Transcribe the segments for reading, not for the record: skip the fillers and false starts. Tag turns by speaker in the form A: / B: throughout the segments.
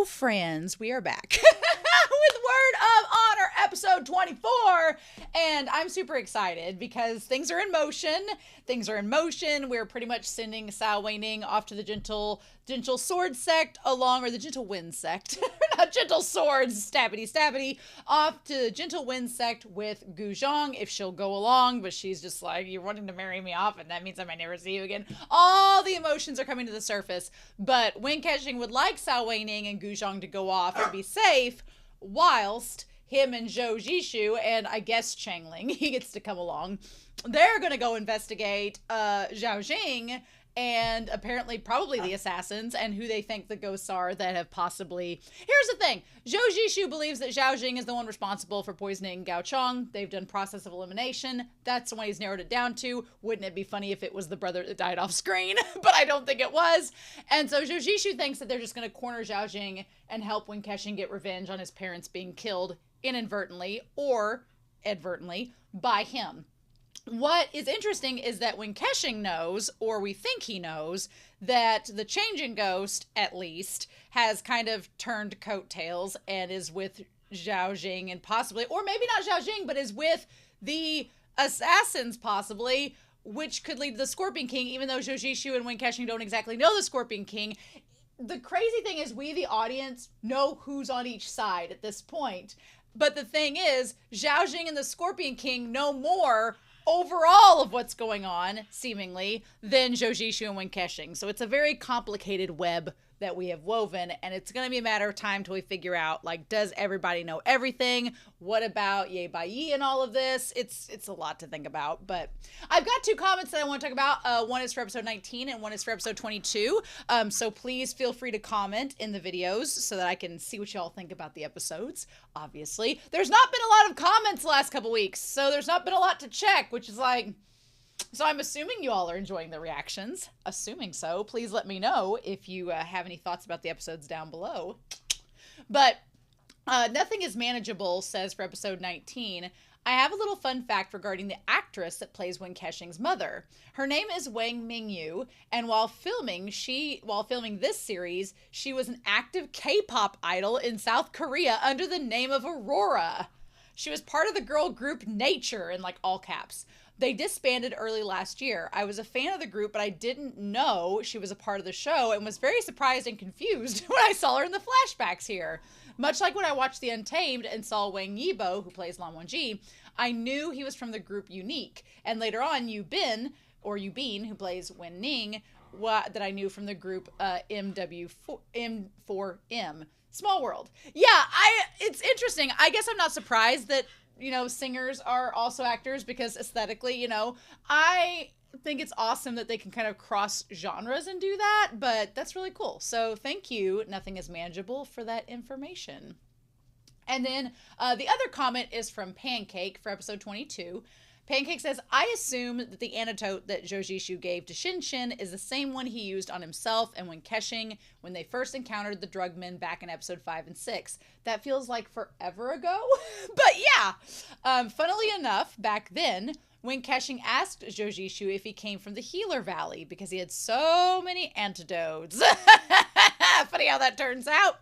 A: friends, we are back with Word of Honor episode 24, and I'm super excited because things are in motion. We're pretty much sending Sao Weining off to the gentle sword sect or the gentle wind sect. Not gentle swords, stabbity, off to the gentle wind sect with Gu Zhang if she'll go along, but she's just like, you're wanting to marry me off, and that means I might never see you again. All the emotions are coming to the surface, but Wen KeXing would like Sao Weining and Gu Zhang to go off and be safe, whilst him and Zhou Zishu, and I guess Changling, he gets to come along, they're going to go investigate Zhao Jing and apparently probably the assassins and who they think the ghosts are that have possibly... Here's the thing. Zhou Zishu believes that Zhao Jing is the one responsible for poisoning Gao Chong. They've done process of elimination. That's the one he's narrowed it down to. Wouldn't it be funny if it was the brother that died off screen? But I don't think it was. And so Zhou Zishu thinks that they're just going to corner Zhao Jing and help Wen KeXing get revenge on his parents being killed inadvertently or advertently by him. What is interesting is that Wen KeXing knows, or we think he knows, that the changing ghost, at least, has kind of turned coattails and is with Zhao Jing and possibly, or maybe not Zhao Jing, but is with the assassins possibly, which could lead to the Scorpion King, even though Zhou Zishu and Wen KeXing don't exactly know the Scorpion King. The crazy thing is we, the audience, know who's on each side at this point. But the thing is, Zhao Jing and the Scorpion King know more overall of what's going on, seemingly, than Zhou Zishu and Wen KeXing. So it's a very complicated web that we have woven, and it's going to be a matter of time till we figure out, like, does everybody know everything? What about Ye Bai Yi and all of this? It's a lot to think about, but I've got two comments that I want to talk about. One is for episode 19 and one is for episode 22. So please feel free to comment in the videos so that I can see what y'all think about the episodes. Obviously, there's not been a lot of comments the last couple weeks, so there's not been a lot to check, which is like... So I'm assuming you all are enjoying the reactions. Assuming so. Please let me know if you have any thoughts about the episodes down below. But nothing is manageable, says for episode 19. I have a little fun fact regarding the actress that plays Wen KeXing's mother. Her name is Wang Mingyu, and while filming this series, she was an active K-pop idol in South Korea under the name of Aurora. She was part of the girl group Nature in like all caps. They disbanded early last year. I was a fan of the group, but I didn't know she was a part of the show and was very surprised and confused when I saw her in the flashbacks here. Much like when I watched The Untamed and saw Wang Yibo, who plays Lan Wangji, I knew he was from the group Unique. And later on, Yu Bin, who plays Wen Ning, that I knew from the group M4M. Small world. Yeah, it's interesting. I guess I'm not surprised that singers are also actors because aesthetically, I think it's awesome that they can kind of cross genres and do that, but that's really cool. So thank you, Nothing is Manageable, for that information. And then the other comment is from Pancake for episode 22. Pancake says, I assume that the antidote that Zhou Zishu gave to Shin Shin is the same one he used on himself and Wen KeXing when they first encountered the drugmen back in episode 5 and 6. That feels like forever ago. But yeah, funnily enough, back then, Wen KeXing asked Zhou Zishu if he came from the Healer Valley because he had so many antidotes. Funny how that turns out.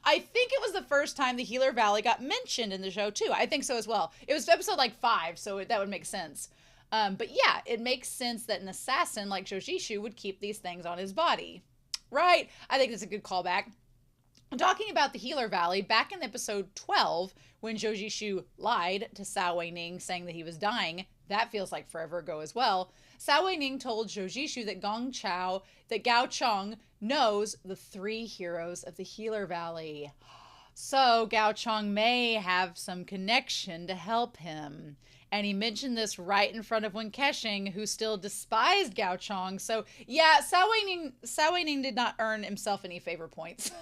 A: I think it was the first time the Healer Valley got mentioned in the show, too. I think so as well. It was episode, 5, so that would make sense. But yeah, it makes sense that an assassin like Zhou Zishu would keep these things on his body. Right? I think that's a good callback. Talking about the Healer Valley, back in episode 12, when Zhou Zishu lied to Sao Weining saying that he was dying, that feels like forever ago as well. Sao Weining told Zhou Zishu that Gao Chong knows the 3 heroes of the Healer Valley. So Gao Chong may have some connection to help him. And he mentioned this right in front of Wen KeXing, who still despised Gao Chong. So yeah, Sao Weining did not earn himself any favor points.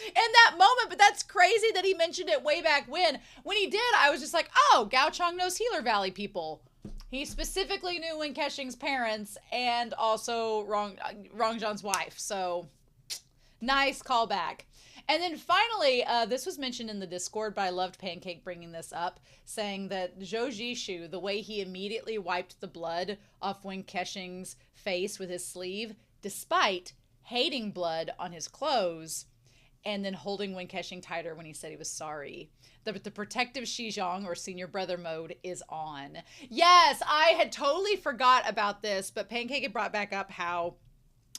A: In that moment, but that's crazy that he mentioned it way back when. When he did, I was just like, oh, Gao Chong knows Healer Valley people. He specifically knew Wen KeXing's parents and also Rongzhan's wife. So, nice callback. And then finally, this was mentioned in the Discord, but I loved Pancake bringing this up, saying that Zhou Zishu, the way he immediately wiped the blood off Wen KeXing's face with his sleeve, despite hating blood on his clothes. and then holding Wen KeXing tighter when he said he was sorry. The protective Xizhong or senior brother mode is on. Yes, I had totally forgot about this, but Pancake had brought back up how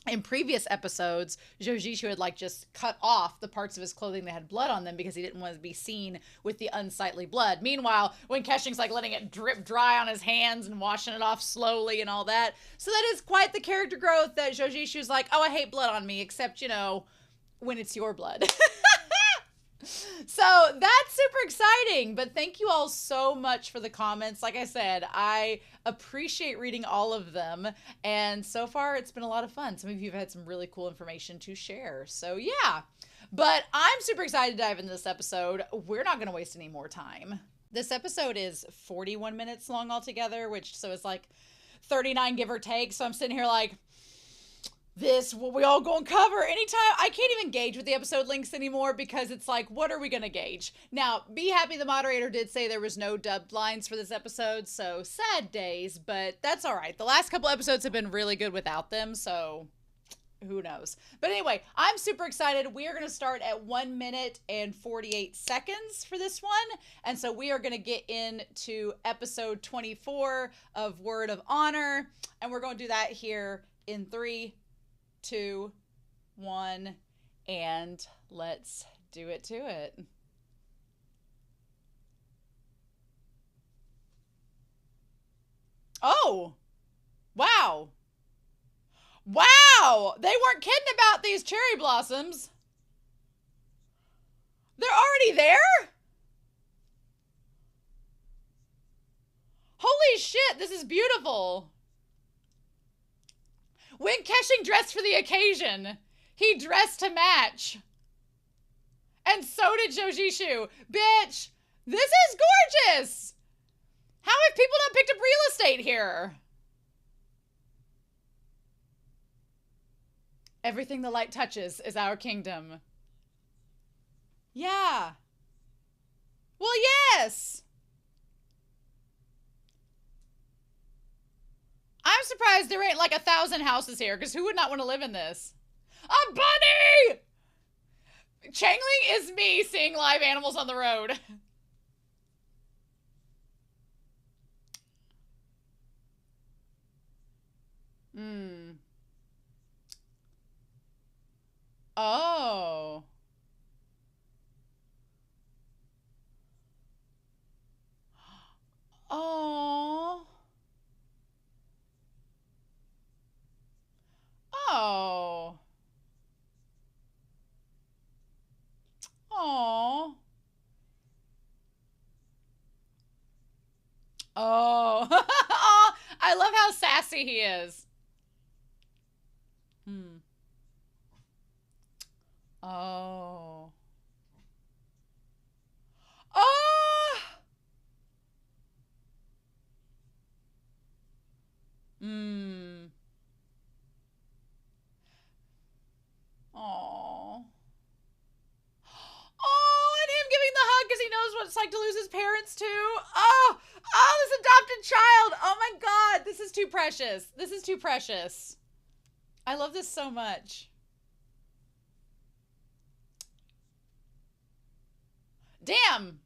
A: in previous episodes, Zhou Zishu had like just cut off the parts of his clothing that had blood on them because he didn't want to be seen with the unsightly blood. Meanwhile, when KeXing's like letting it drip dry on his hands and washing it off slowly and all that. So that is quite the character growth that Zhou Zishu's like, oh, I hate blood on me, except, you know, when it's your blood. So that's super exciting, but thank you all so much for the comments. Like I said, I appreciate reading all of them, and so far it's been a lot of fun. Some of you have had some really cool information to share, so yeah. But I'm super excited to dive into this episode. We're not going to waste any more time. This episode is 41 minutes long altogether, so it's like 39 give or take, so I'm sitting here like, this what we all gonna cover anytime. I can't even gauge with the episode links anymore because it's like, what are we gonna gauge? Now, be happy the moderator did say there was no dubbed lines for this episode, so sad days, but that's all right. The last couple episodes have been really good without them, so who knows? But anyway, I'm super excited. We are gonna start at 1 minute and 48 seconds for this one, and so we are gonna get into episode 24 of Word of Honor, and we're gonna do that here in 3, 2, 1, and let's do it to it. Oh, wow. Wow, they weren't kidding about these cherry blossoms. They're already there? Holy shit, this is beautiful. Wen KeXing dressed for the occasion. He dressed to match. And so did Zhou Zishu. Bitch, this is gorgeous. How have people not picked up real estate here? Everything the light touches is our kingdom. Yeah. Well, yes. I'm surprised there ain't like 1,000 houses here, because who would not want to live in this? A bunny! Changling is me seeing live animals on the road. Hmm. Oh. Oh. Oh. Oh. Oh. Oh. I love how sassy he is. Hmm. Oh. Oh. Hmm. Oh. Oh, and him giving the hug because he knows what it's like to lose his parents too. Oh, oh, this adopted child. Oh my God, this is too precious. This is too precious. I love this so much. Damn.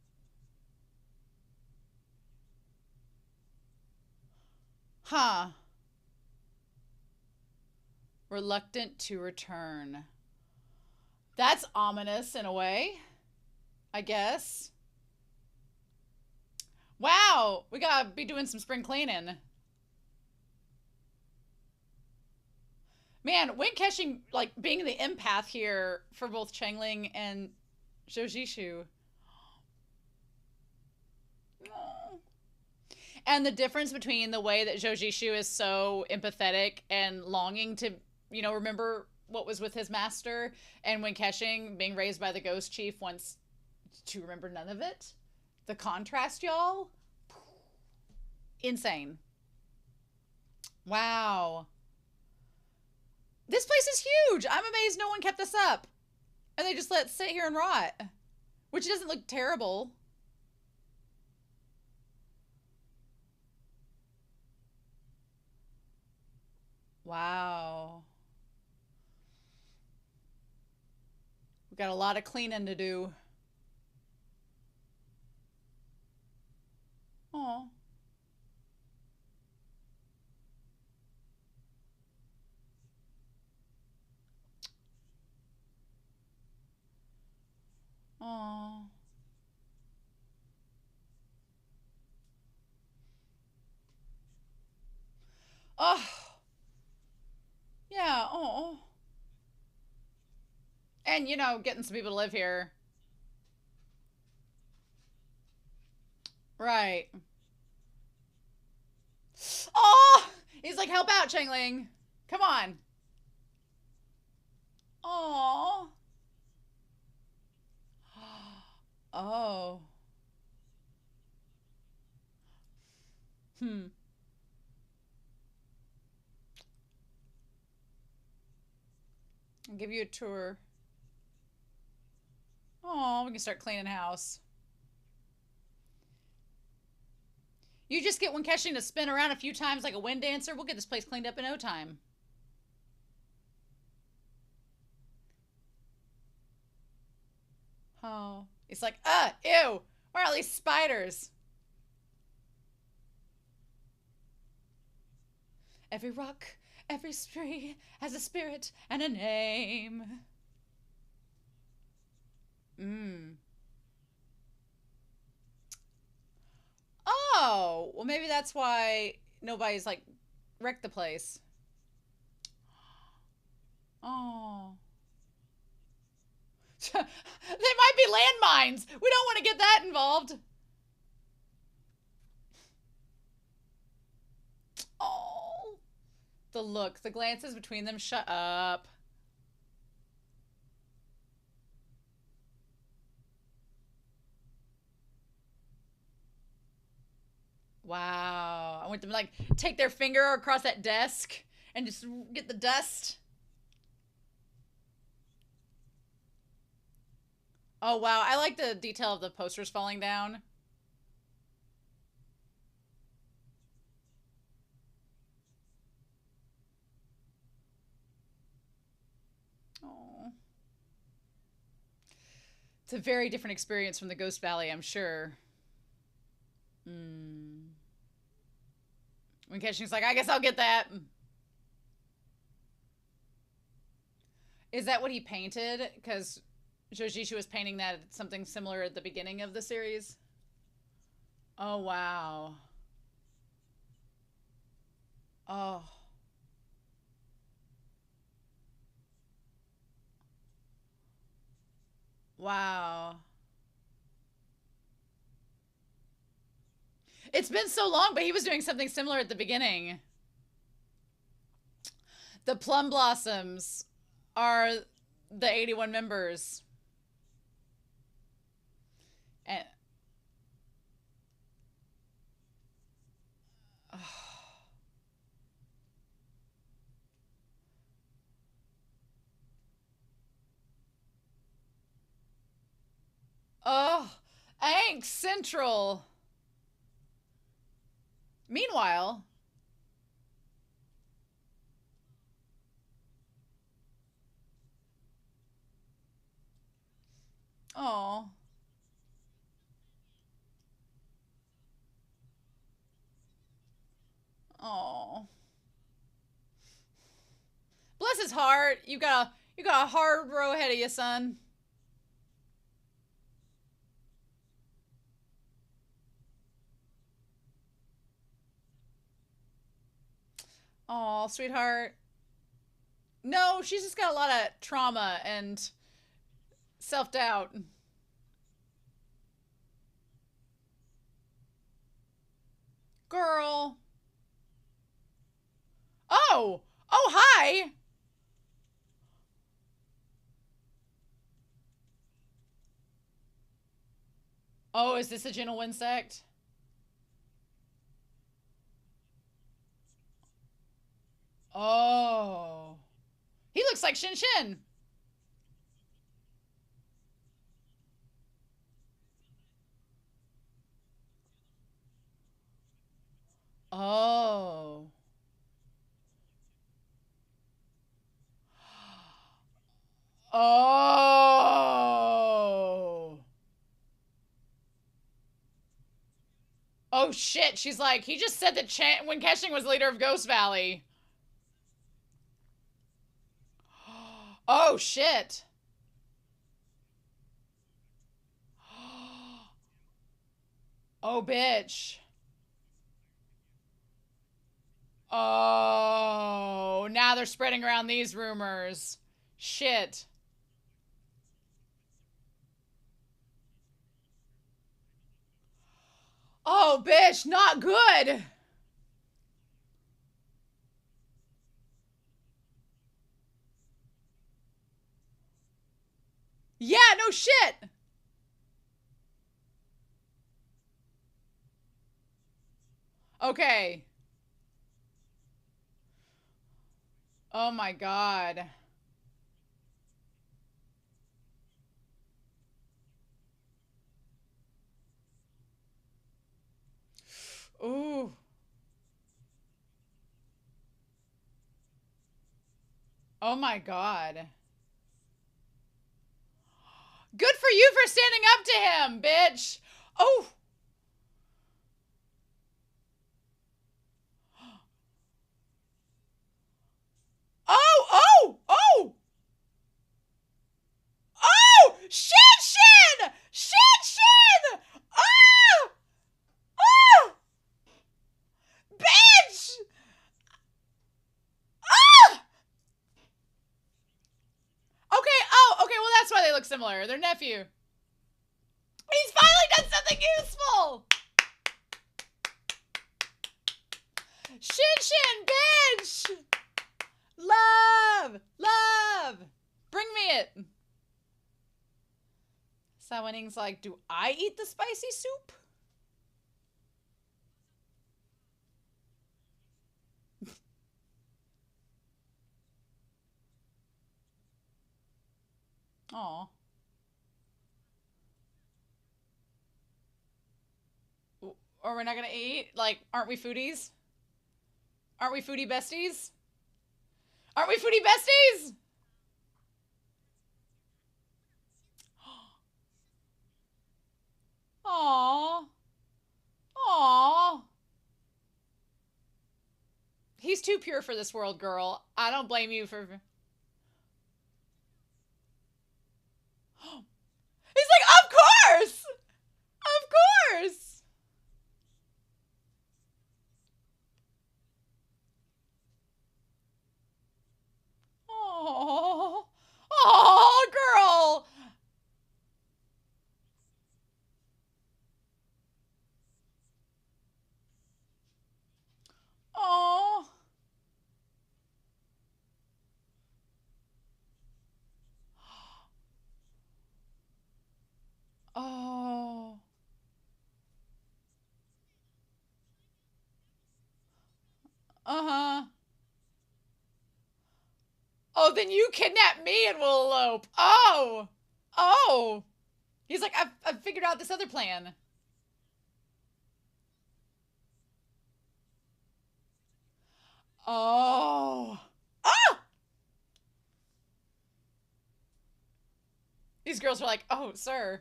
A: Huh. Reluctant to return. That's ominous in a way, I guess. Wow, we gotta be doing some spring cleaning. Man, Wen KeXing, like, being the empath here for both Changling and Zhou Zishu. And the difference between the way that Zhou Zishu is so empathetic and longing to, you know, remember what was with his master, and Wen KeXing being raised by the ghost chief wants to remember none of it. The contrast, y'all. Insane. Wow. This place is huge. I'm amazed no one kept this up. And they just let it sit here and rot. Which doesn't look terrible. Wow. We got a lot of cleaning to do. Oh. Oh. Oh. Yeah. Oh. And, you know, getting some people to live here. Right. Oh! He's like, help out, Changling. Come on. Oh. Oh. Hmm. I'll give you a tour. Oh, we can start cleaning house. You just get Wen KeXing to spin around a few times like a wind dancer. We'll get this place cleaned up in no time. Oh. It's like, ew. Where are all these spiders? Every rock, every tree has a spirit and a name. Mmm. Oh, well, maybe that's why nobody's like wrecked the place. Oh. They might be landmines. We don't want to get that involved. Oh. The look, the glances between them. Shut up. Wow. I want them to like take their finger across that desk and just get the dust. Oh, wow. I like the detail of the posters falling down. Oh. It's a very different experience from the Ghost Valley, I'm sure. Hmm. Wen KeXing's like, I guess I'll get that. Is that what he painted? Because Zhou Zishu was painting that something similar at the beginning of the series. Oh, wow. Oh. Wow. It's been so long, but he was doing something similar at the beginning. The plum blossoms are the 81 members. And oh, Angst Central. Meanwhile, oh, oh, bless his heart. You got a hard row ahead of you, son. Oh, sweetheart. No, she's just got a lot of trauma and self-doubt. Girl. Oh. Oh, hi. Oh, is this a gentle insect? Oh. He looks like Shin Shin. Oh. Oh. Oh shit, she's like, he just said that Xiang and Wen KeXing was leader of Ghost Valley. Oh shit. Oh bitch. Oh, now they're spreading around these rumors. Shit. Oh bitch, not good. Yeah, no shit. Okay. Oh my god. Ooh. Oh my god. Good for you for standing up to him, bitch. Oh. Oh, oh, oh. Oh, shit, Shin. Shit, Shin. Oh. Oh. Bitch. Oh. Okay, oh, okay, well that's why they look similar. Their nephew. He's finally done something useful! Shin, bitch! Love! Love! Bring me it! Sawaning's like, do I eat the spicy soup? Aw. Or we're not gonna eat? Like, aren't we foodies? Aren't we foodie besties? Aren't we foodie besties? Aww. Aww. He's too pure for this world, girl. I don't blame you for... He's like, of course! Of course! Oh, oh, girl. Oh, oh, uh-huh. Oh, then you kidnap me and we'll elope. Oh, oh. He's like, I've figured out this other plan. Oh. Oh! These girls are like, oh, sir.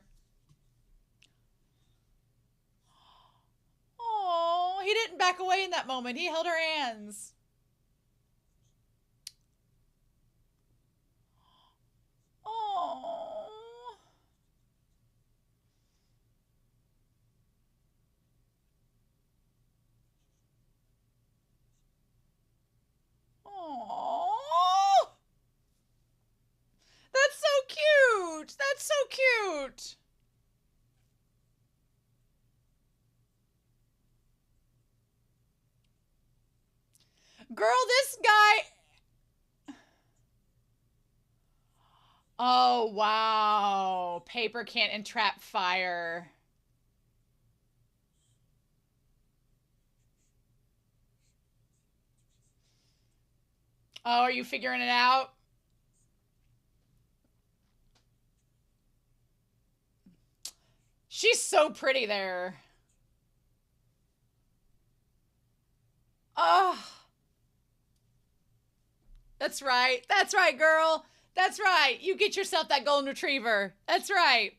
A: Oh, he didn't back away in that moment. He held her hands. Oh. Oh. That's so cute. That's so cute. Girl, this guy... Oh, wow. Paper can't entrap fire. Oh, are you figuring it out? She's so pretty there. Oh. That's right. That's right, girl. That's right. You get yourself that golden retriever. That's right.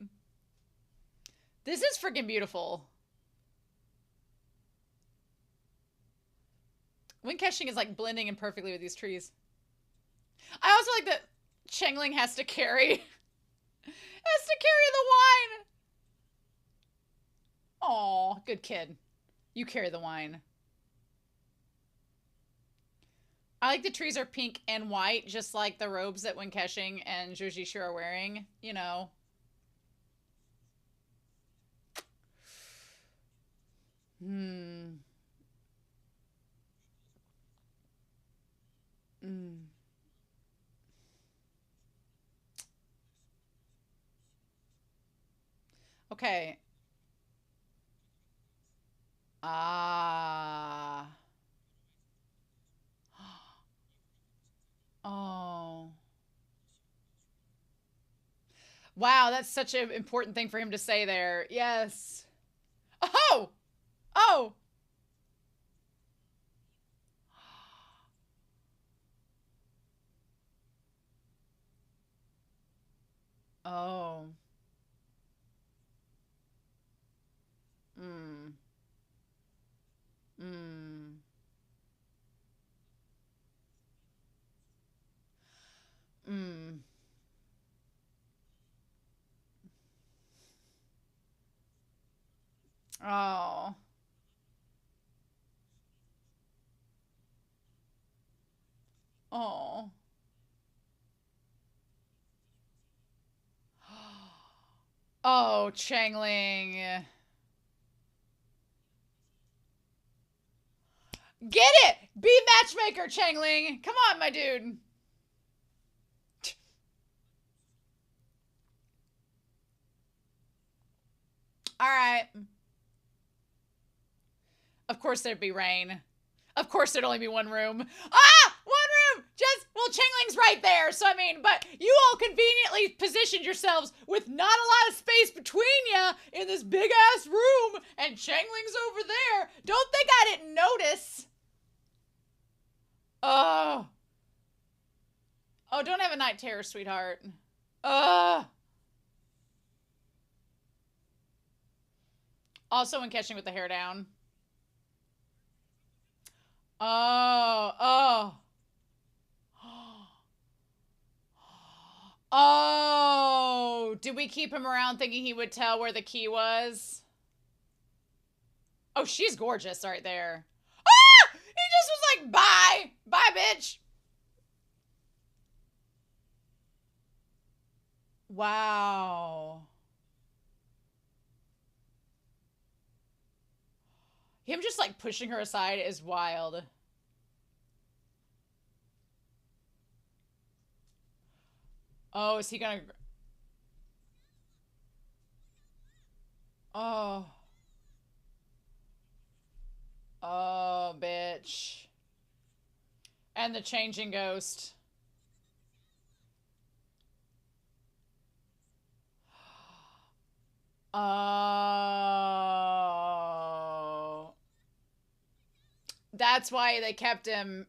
A: This is freaking beautiful. Wen KeXing is like blending in perfectly with these trees. I also like that Xiangling has to carry the wine. Aw, good kid. You carry the wine. I like the trees are pink and white, just like the robes that Wen KeXing and Zhou Zishu are wearing, you know. Hmm. Mm. Okay. Ah. Oh. Wow, that's such an important thing for him to say there. Yes. Oh! Oh! Oh. Mm. Mm. Mm. Oh. Oh. Oh, Changling. Get it! Be matchmaker, Changling! Come on, my dude. Alright. Of course there'd be rain. Of course there'd only be one room. Ah! One room! Just, well, Changling's right there, so I mean, but you all conveniently positioned yourselves with not a lot of space between you in this big-ass room, and Changling's over there. Don't think I didn't notice. Oh. Oh, don't have a night terror, sweetheart. Also when KeXing with the hair down. Oh, oh. Oh, did we keep him around thinking he would tell where the key was? Oh, she's gorgeous right there. Ah! He just was like, bye. Bye, bitch. Wow. Him just like pushing her aside is wild. Oh, is he gonna... Oh. Oh, bitch. And the changing ghost. Oh. That's why they kept him.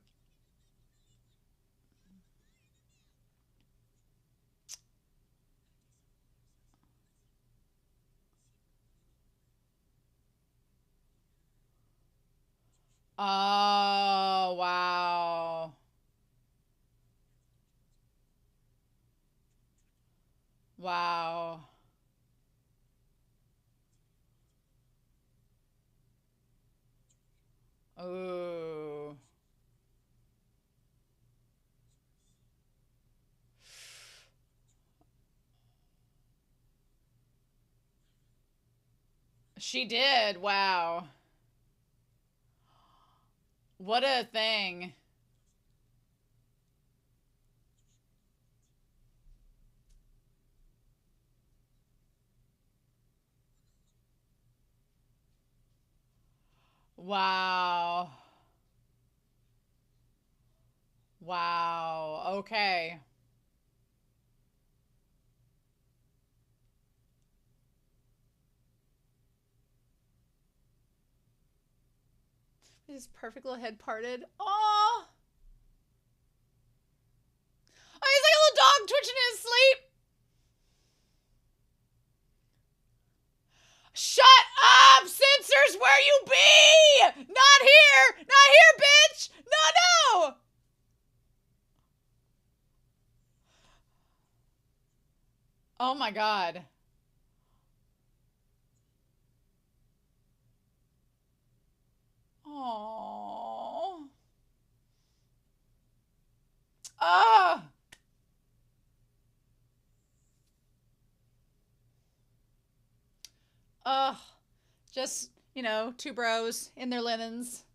A: Oh, wow. Wow. Ooh. She did. Wow. What a thing. Wow. Wow. Okay. His perfect little head parted. Oh. Oh, he's like a little dog twitching in his sleep. Shut up, censors, where you be? Not here, bitch. Oh my God. Oh. Ah. Ugh. Just, two bros in their linens,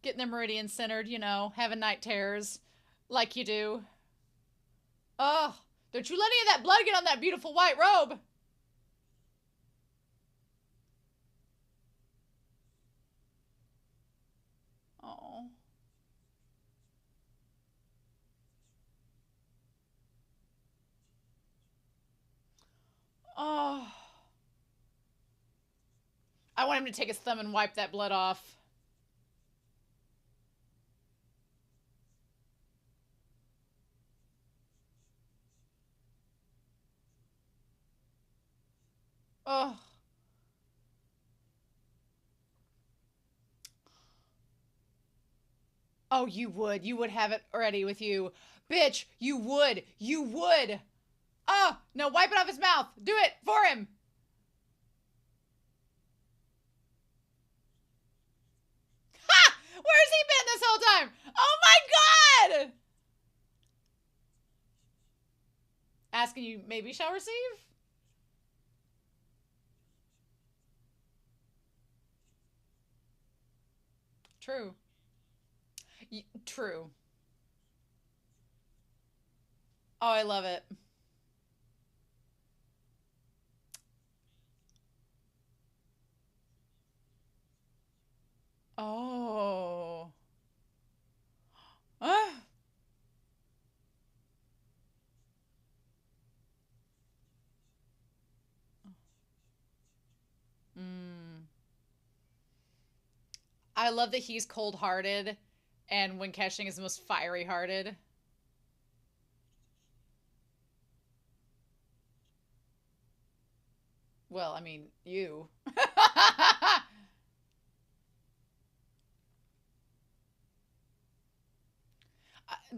A: getting their meridian centered, having night terrors like you do. Ugh. Don't you let any of that blood get on that beautiful white robe. Oh. Oh. I want him to take his thumb and wipe that blood off. Oh. Oh, you would. You would have it ready with you. Bitch, you would. You would. Oh, no, wipe it off his mouth. Do it for him. Ha! Where's he been this whole time? Oh my God! Asking you maybe shall receive? True. True. Oh, I love it. Oh. Ah. Mm. I love that he's cold hearted and Wen KeXing is the most fiery hearted. Well, I mean, you.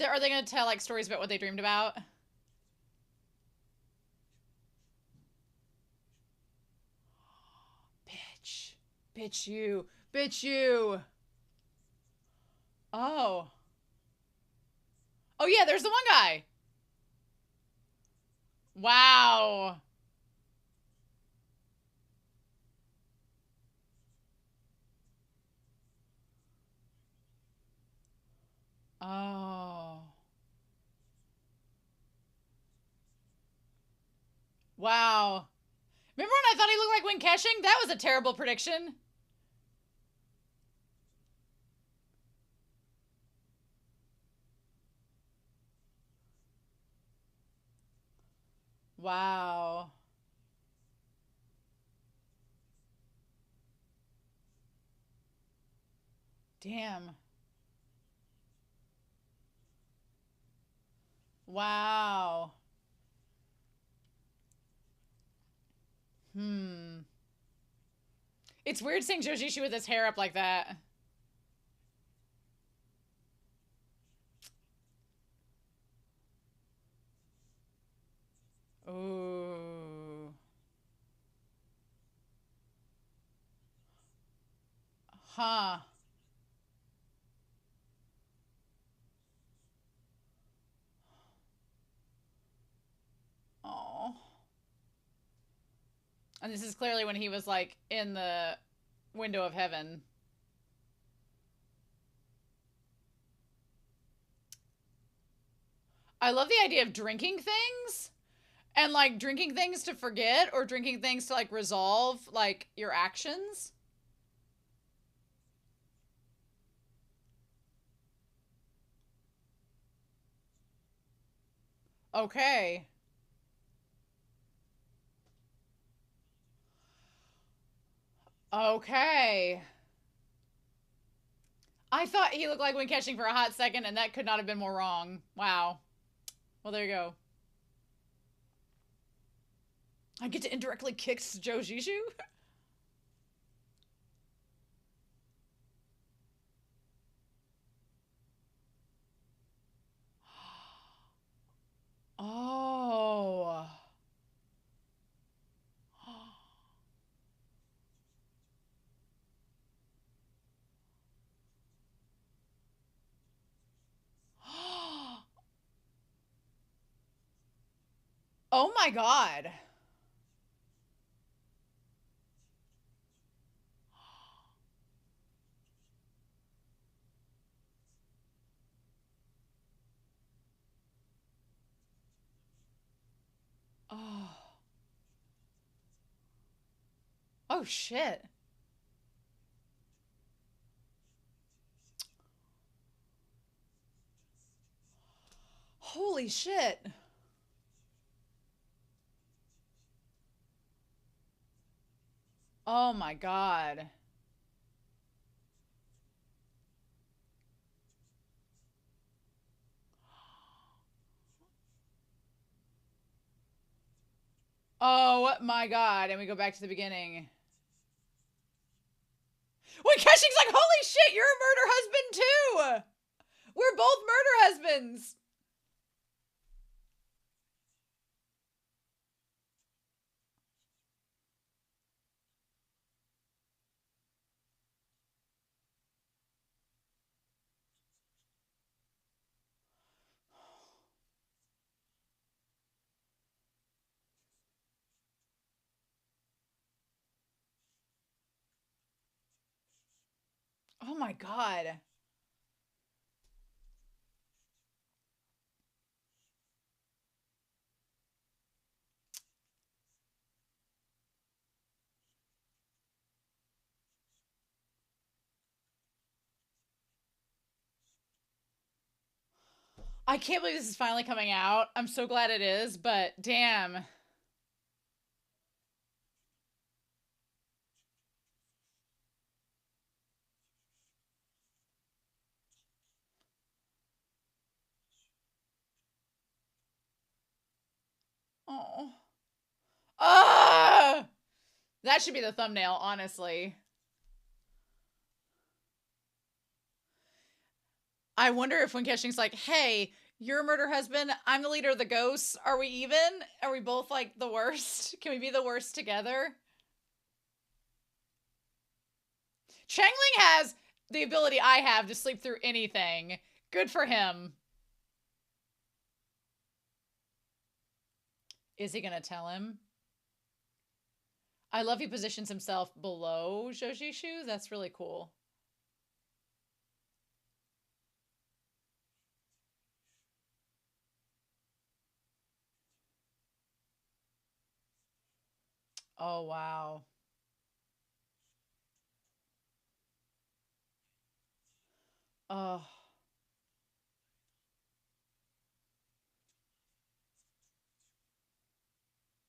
A: Are they going to tell like stories about what they dreamed about? Bitch. Bitch you. Bitch you. Oh. Oh yeah, there's the one guy. Wow. Oh. Wow. Remember when I thought he looked like Wen KeXing? That was a terrible prediction. Wow. Damn. Wow. Hmm. It's weird seeing Zhou Zishu with his hair up like that. Ooh. Huh. Oh. And this is clearly when he was like in the window of heaven. I love the idea of drinking things and like drinking things to forget or drinking things to like resolve like your actions. Okay. Okay. I thought he looked like Wen KeXing for a hot second, and that could not have been more wrong. Wow. Well, there you go. I get to indirectly kick Zhou Zishu? Oh my God. Oh. Oh shit. Holy shit. Oh my God. Oh my God. And we go back to the beginning. When KeXing's like, holy shit, you're a murder husband too. We're both murder husbands. Oh my God. I can't believe this is finally coming out. I'm so glad it is, but damn. Oh. Ah! That should be the thumbnail, honestly. I wonder if when KeXing's like, hey, you're a murder husband, I'm the leader of the ghosts. Are we even? Are we both like the worst? Can we be the worst together? Changling has the ability I have to sleep through anything. Good for him. Is he gonna tell him? I love he positions himself below Zhou Zishu. That's really cool. Oh wow. Oh.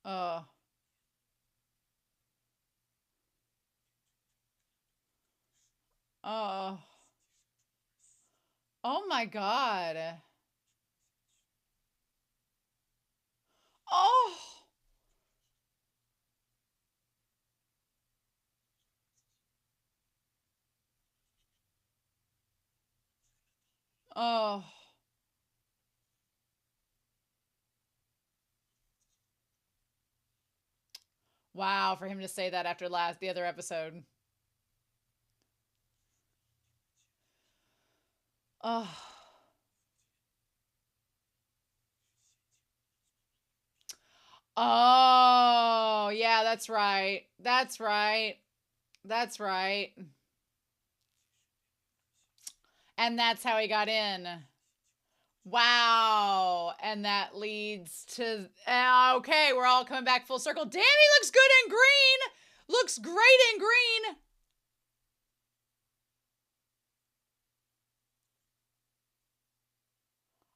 A: Oh. Oh. Oh my God. Oh. Oh. Wow, for him to say that after the other episode. Oh. Oh, yeah, that's right. That's right. That's right. And that's how he got in. Wow. And that leads to okay, we're all coming back full circle. Damn, he looks good in green. Looks great in green.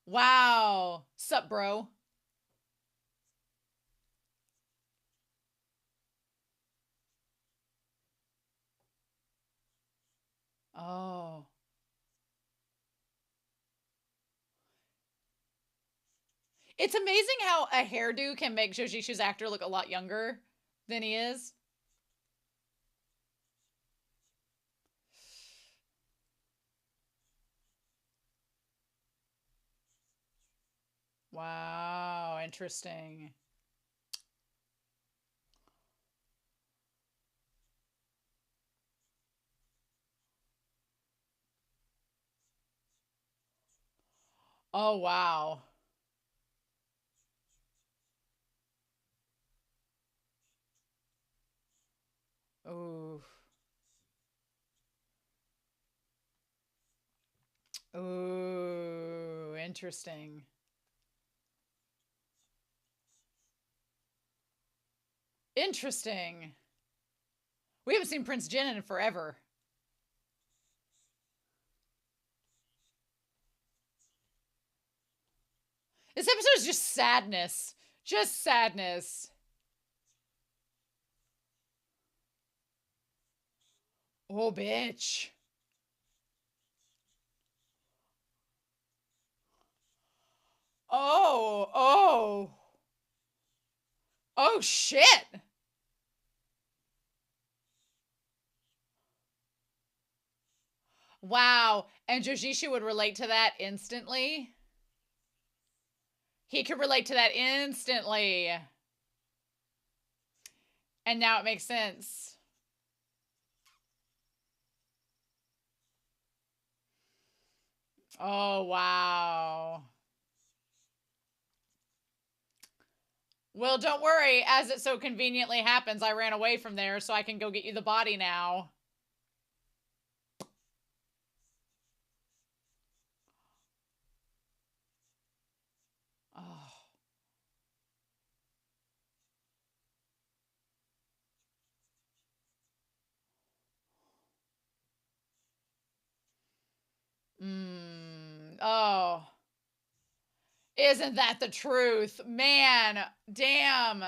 A: Wow. Sup, bro? Oh. It's amazing how a hairdo can make Jojishu's actor look a lot younger than he is. Wow, interesting. Oh, wow. Ooh. Ooh, interesting. Interesting. We haven't seen Prince Jin in forever. This episode is just sadness. Just sadness. Oh, bitch. Oh, oh. Oh, shit. Wow. And Zhou Zishu would relate to that instantly. He could relate to that instantly. And now it makes sense. Oh, wow. Well, don't worry. As it so conveniently happens, I ran away from there so I can go get you the body now. Oh. Oh. Isn't that the truth? Man, damn.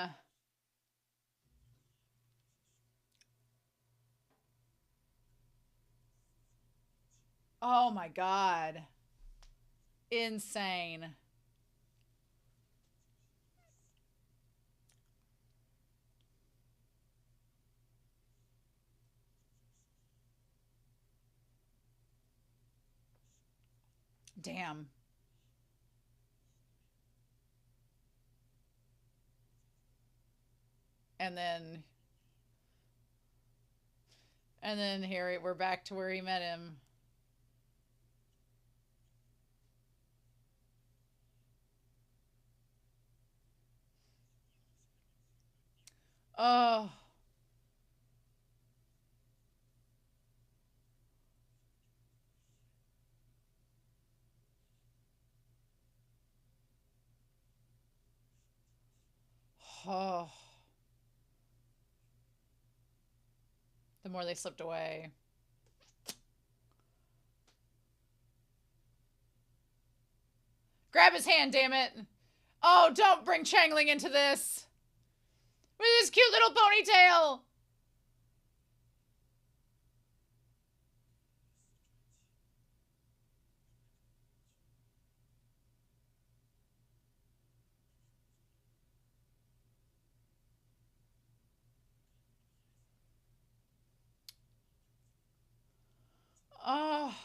A: Oh my God. Insane. Damn. And then here we're back to where he met him. Oh. Oh. The more they slipped away. Grab his hand, damn it. Oh, don't bring Changling into this. With his cute little ponytail. Oh.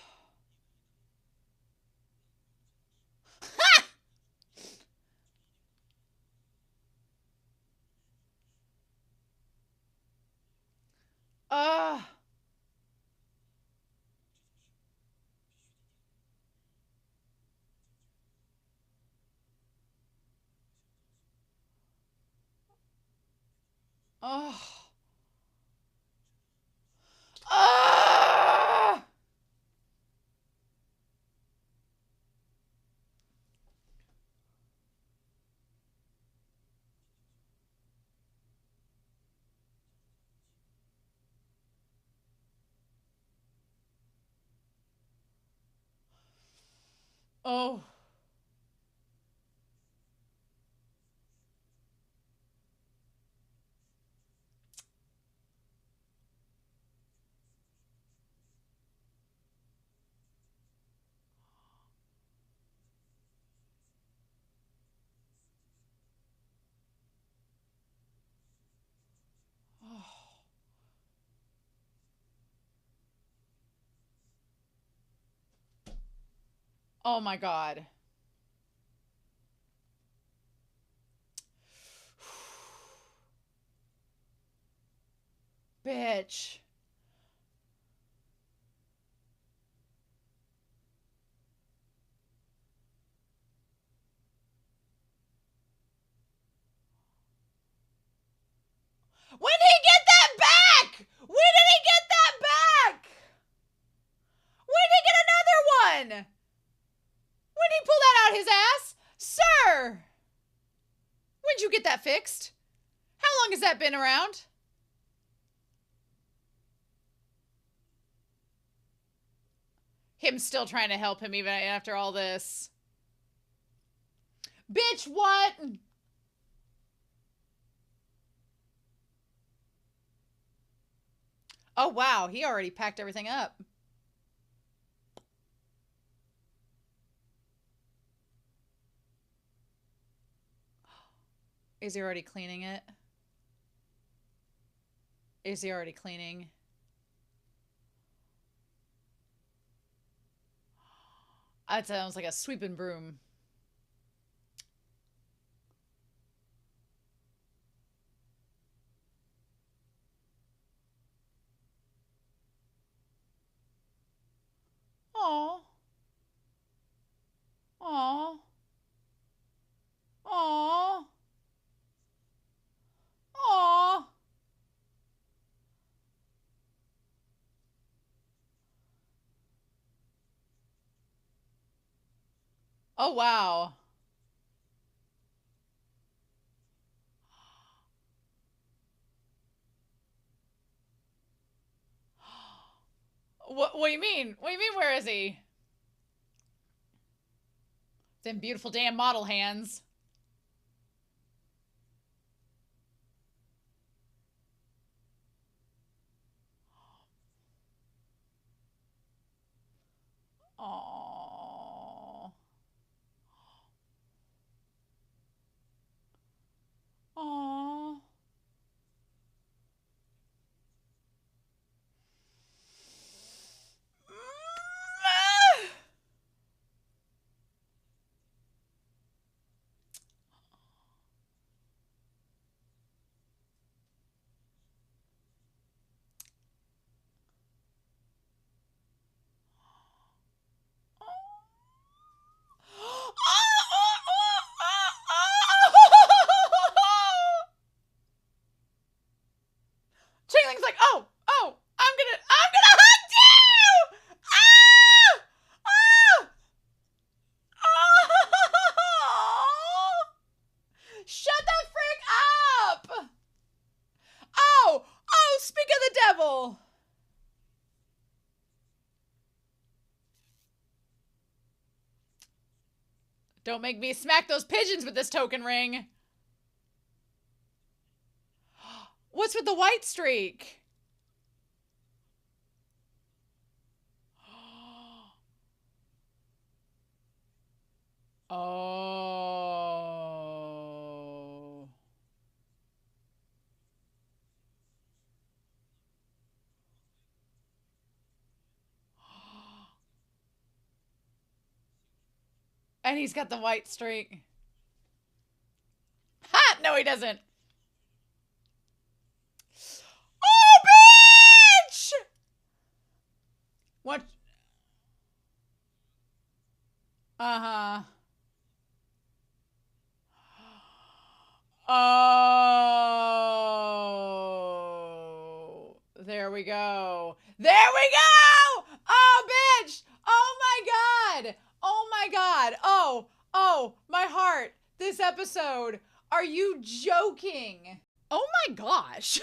A: Oh. Oh. Oh. Oh. Oh my God. Bitch. When did he get that back? that fixed? How long has that been around? Him still trying to help him even after all this. Bitch, what? Oh, wow. He already packed everything up. Is he already cleaning it? Is he already cleaning? That sounds like a sweeping broom. Aw. Aw. Aw. Aw. Oh, wow. What do you mean? What do you mean, where is he? Them beautiful damn model hands. Aww. Aww. Chainlink's like, oh, I'm gonna hunt you! Ah! Ah! Oh! Shut the frick up! Oh, speak of the devil! Don't make me smack those pigeons with this token ring. What's with the white streak? Oh. And he's got the white streak. Ha! No, he doesn't. Oh, bitch! What? Uh-huh. Oh. There we go. There we go! Oh, bitch! Oh, my God! Oh, my God! Oh, my heart. This episode. Are you joking? Oh, my gosh.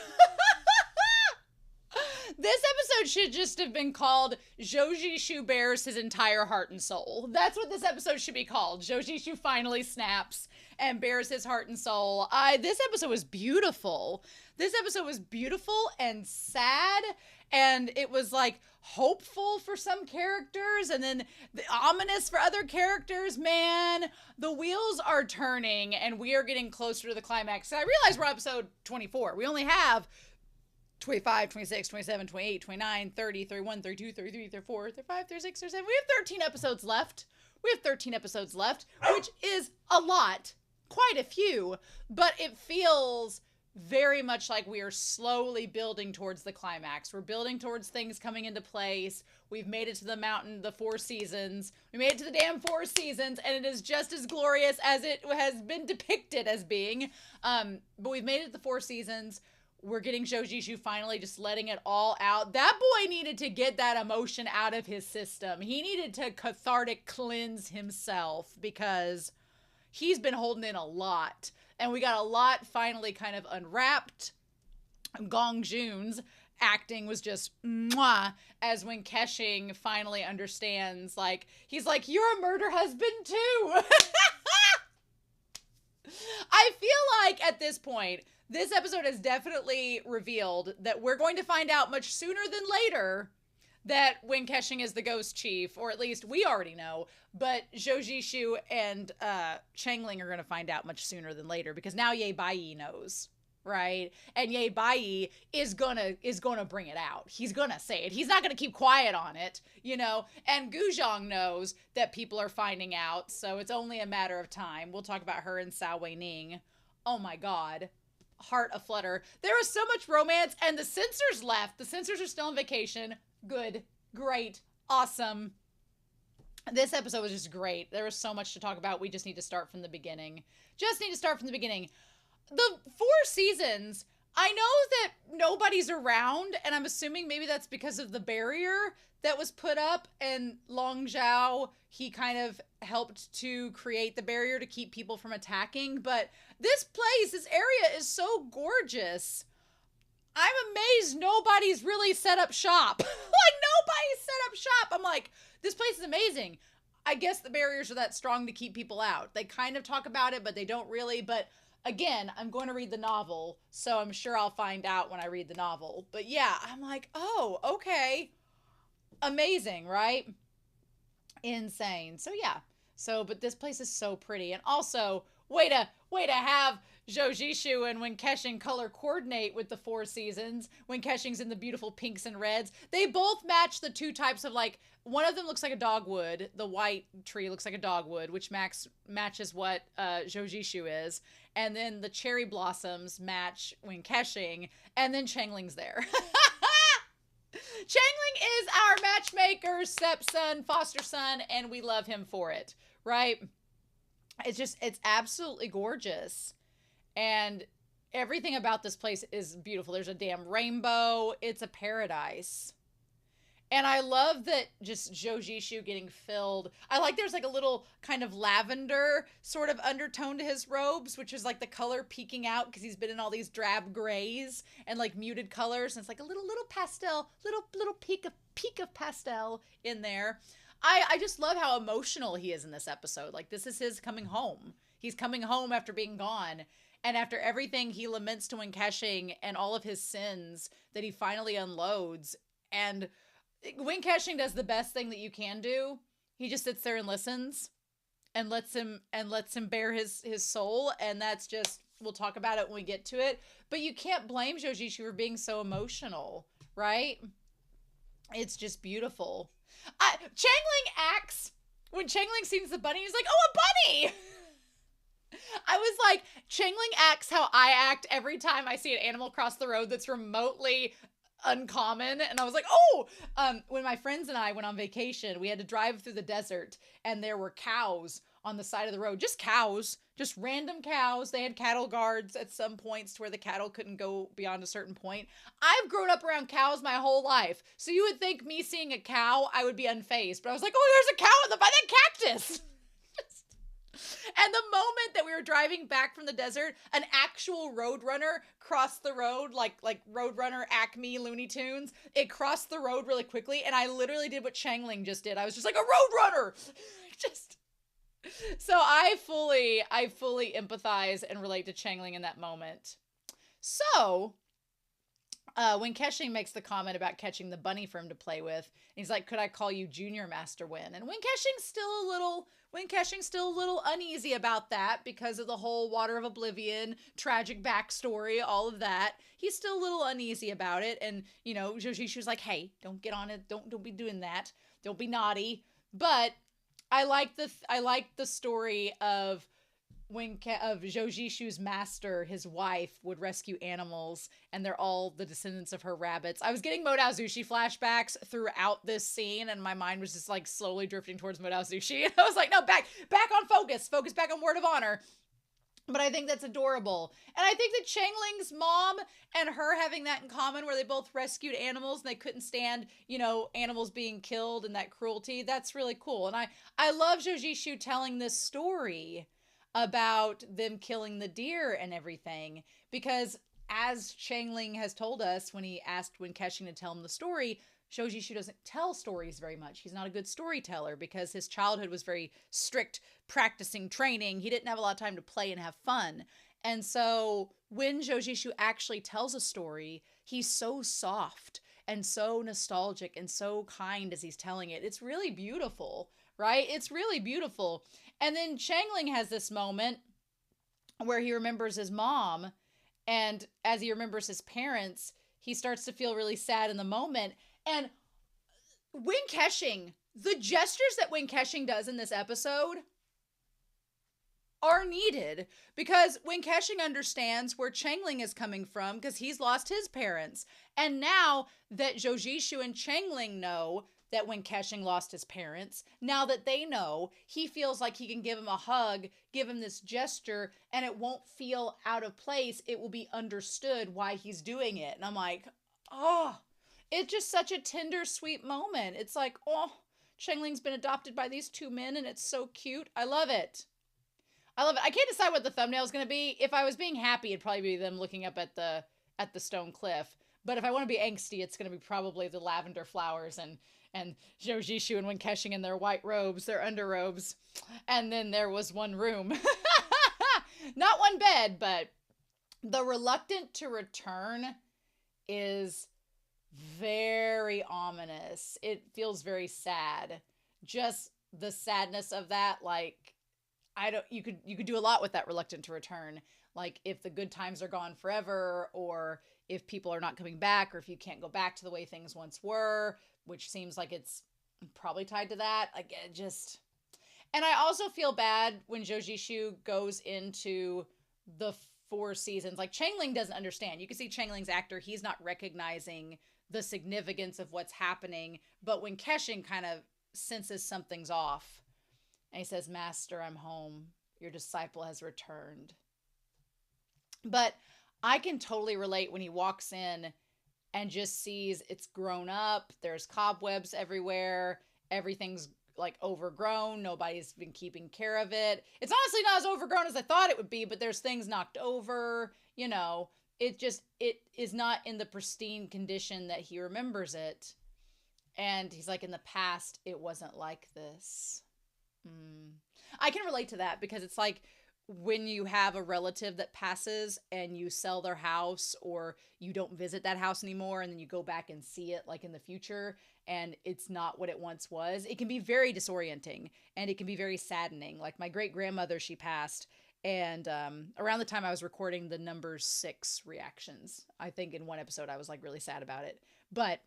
A: This episode should just have been called Zhou Zishu bears his entire heart and soul. That's what this episode should be called. Zhou Zishu finally snaps and bears his heart and soul. This episode was beautiful. This episode was beautiful and sad, and it was like hopeful for some characters and then ominous for other characters. Man, the wheels are turning and we are getting closer to the climax. I realize we're episode 24. We only have 25, 26, 27, 28, 29, 30, 31, 32, 33, 34, 35, 36, 37. We have 13 episodes left. We have 13 episodes left, which is a lot. Quite a few. But it feels very much like we are slowly building towards the climax. We're building towards things coming into place. We've made it to the mountain, the 4 seasons. We made it to the damn 4 seasons, and it is just as glorious as it has been depicted as being. But we've made it to the 4 seasons. We're getting Zhou Zishu finally just letting it all out. That boy needed to get that emotion out of his system. He needed to cathartic cleanse himself because he's been holding in a lot. And we got a lot finally kind of unwrapped. Gong Jun's acting was just mwah, as when KeXing finally understands, like, he's like, you're a murder husband too. I feel like at this point, this episode has definitely revealed that we're going to find out much sooner than later that Wen KeXing is the ghost chief, or at least we already know, but Zhou Zishu and Qiangling are going to find out much sooner than later, because now Ye Baiyi knows, right? And Ye Baiyi is gonna bring it out. He's gonna say it. He's not gonna keep quiet on it, you know? And Guzhong knows that people are finding out, so it's only a matter of time. We'll talk about her and Cao Weining. Oh my god. Heart aflutter. There was so much romance, and the censors left. The censors are still on vacation. Good. Great. Awesome. This episode was just great. There was so much to talk about. We just need to start from the beginning. The 4 seasons, I know that nobody's around, and I'm assuming maybe that's because of the barrier that was put up, and Long Zhao, he kind of helped to create the barrier to keep people from attacking, but this area is so gorgeous. I'm amazed nobody's really set up shop. Like, nobody's set up shop. I'm like, this place is amazing. I guess the barriers are that strong to keep people out. They kind of talk about it, but they don't really. But again, I'm going to read the novel, so I'm sure I'll find out when I read the novel. But yeah, I'm like, oh, okay. Amazing, right? Insane. So yeah. But this place is so pretty. And also, way to have Zhou Zishu and Wen KeXing color coordinate with the 4 seasons. Wen KeXing's in the beautiful pinks and reds. They both match the 2 types of, like, one of them looks like a dogwood. The white tree looks like a dogwood, which matches what Zhou Zishu is. And then the cherry blossoms match Wen KeXing. And then Qiangling's there. Qiangling is our matchmaker's stepson, foster son, and we love him for it, right? It's absolutely gorgeous. And everything about this place is beautiful. There's a damn rainbow. It's a paradise. And I love that just Zhou Zishu getting filled. I like there's like a little kind of lavender sort of undertone to his robes, which is like the color peeking out because he's been in all these drab grays and like muted colors. And it's like a little pastel, little peak of pastel in there. I just love how emotional he is in this episode. Like, this is his coming home. He's coming home after being gone. And after everything he laments to Wen KeXing and all of his sins that he finally unloads. And Wen KeXing does the best thing that you can do. He just sits there and listens and lets him bare his soul. And that's just, we'll talk about it when we get to it. But you can't blame Zhou Zishu for being so emotional, right? It's just beautiful. Qiangling acts, when Qiangling sees the bunny, he's like, oh, a bunny! I was like, Qiangling acts how I act every time I see an animal cross the road that's remotely uncommon. And I was like, oh! When my friends and I went on vacation, we had to drive through the desert, and there were cows on the side of the road. Just cows. Just random cows. They had cattle guards at some points to where the cattle couldn't go beyond a certain point. I've grown up around cows my whole life. So you would think me seeing a cow, I would be unfazed. But I was like, oh, there's a cow by that cactus. And the moment that we were driving back from the desert, an actual Roadrunner crossed the road, like Roadrunner Acme Looney Tunes. It crossed the road really quickly, and I literally did what Qiangling just did. I was just like, a Roadrunner! So I fully empathize and relate to Qiangling in that moment. So, when KeXing makes the comment about catching the bunny for him to play with, he's like, could I call you Junior Master Wen? And Wen KeXing's still a little uneasy about that because of the whole Water of Oblivion, tragic backstory, all of that. He's still a little uneasy about it. And, you know, Zhou Zishu's like, hey, don't get on it. Don't be doing that. Don't be naughty. But I like the story of of Zhou Zishu's master, his wife, would rescue animals, and they're all the descendants of her rabbits. I was getting Modao Zushi flashbacks throughout this scene, and my mind was just like slowly drifting towards Modao Zushi. And I was like, no, back on focus back on Word of Honor. But I think that's adorable. And I think that Qiangling's mom and her having that in common, where they both rescued animals and they couldn't stand, you know, animals being killed and that cruelty, that's really cool. And I love Zhou Zishu telling this story. about them killing the deer and everything. Because as Xiangling has told us when he asked Wen KeXing to tell him the story, Zhou Zishu doesn't tell stories very much. He's not a good storyteller because his childhood was very strict, practicing, training. He didn't have a lot of time to play and have fun. And so when Zhou Zishu actually tells a story, he's so soft and so nostalgic and so kind as he's telling it. It's really beautiful, right? It's really beautiful. And then Xiangling has this moment where he remembers his mom, and as he remembers his parents, he starts to feel really sad in the moment. And Wen KeXing, the gestures that Wen KeXing does in this episode are needed, because Wen KeXing understands where Xiangling is coming from because he's lost his parents. And now that Zhou Zishu and Xiangling know that Wen KeXing lost his parents, now that they know, he feels like he can give him a hug, give him this gesture, and it won't feel out of place. It will be understood why he's doing it. And I'm like, oh, it's just such a tender, sweet moment. It's like, oh, Xiangling's been adopted by these two men, and it's so cute. I love it. I love it. I can't decide what the thumbnail is going to be. If I was being happy, it'd probably be them looking up at the stone cliff. But if I want to be angsty, it's going to be probably the lavender flowers and Zhou Zishu and Wen KeXing in their white robes, their underrobes. And then there was one room. Not one bed, but the reluctant to return is very ominous. It feels very sad. Just the sadness of that, like, you could do a lot with that reluctant to return. Like if the good times are gone forever, or if people are not coming back, or if you can't go back to the way things once were, which seems like it's probably tied to that. Like it just, and I also feel bad when Zhou Zishu goes into the 4 seasons. Like Xiangling doesn't understand. You can see Xiangling's actor, he's not recognizing the significance of what's happening. But when KeXing kind of senses something's off, and he says, "Master, I'm home. Your disciple has returned." But I can totally relate when he walks in and just sees it's grown up. There's cobwebs everywhere. Everything's like overgrown. Nobody's been keeping care of it. It's honestly not as overgrown as I thought it would be, but there's things knocked over. You know, it is not in the pristine condition that he remembers it. And he's like, in the past, it wasn't like this. I can relate to that because it's like when you have a relative that passes and you sell their house, or you don't visit that house anymore, and then you go back and see it like in the future and it's not what it once was. It can be very disorienting and it can be very saddening. Like my great grandmother, she passed, and around the time I was recording the number 6 reactions, I think in one episode I was like really sad about it. But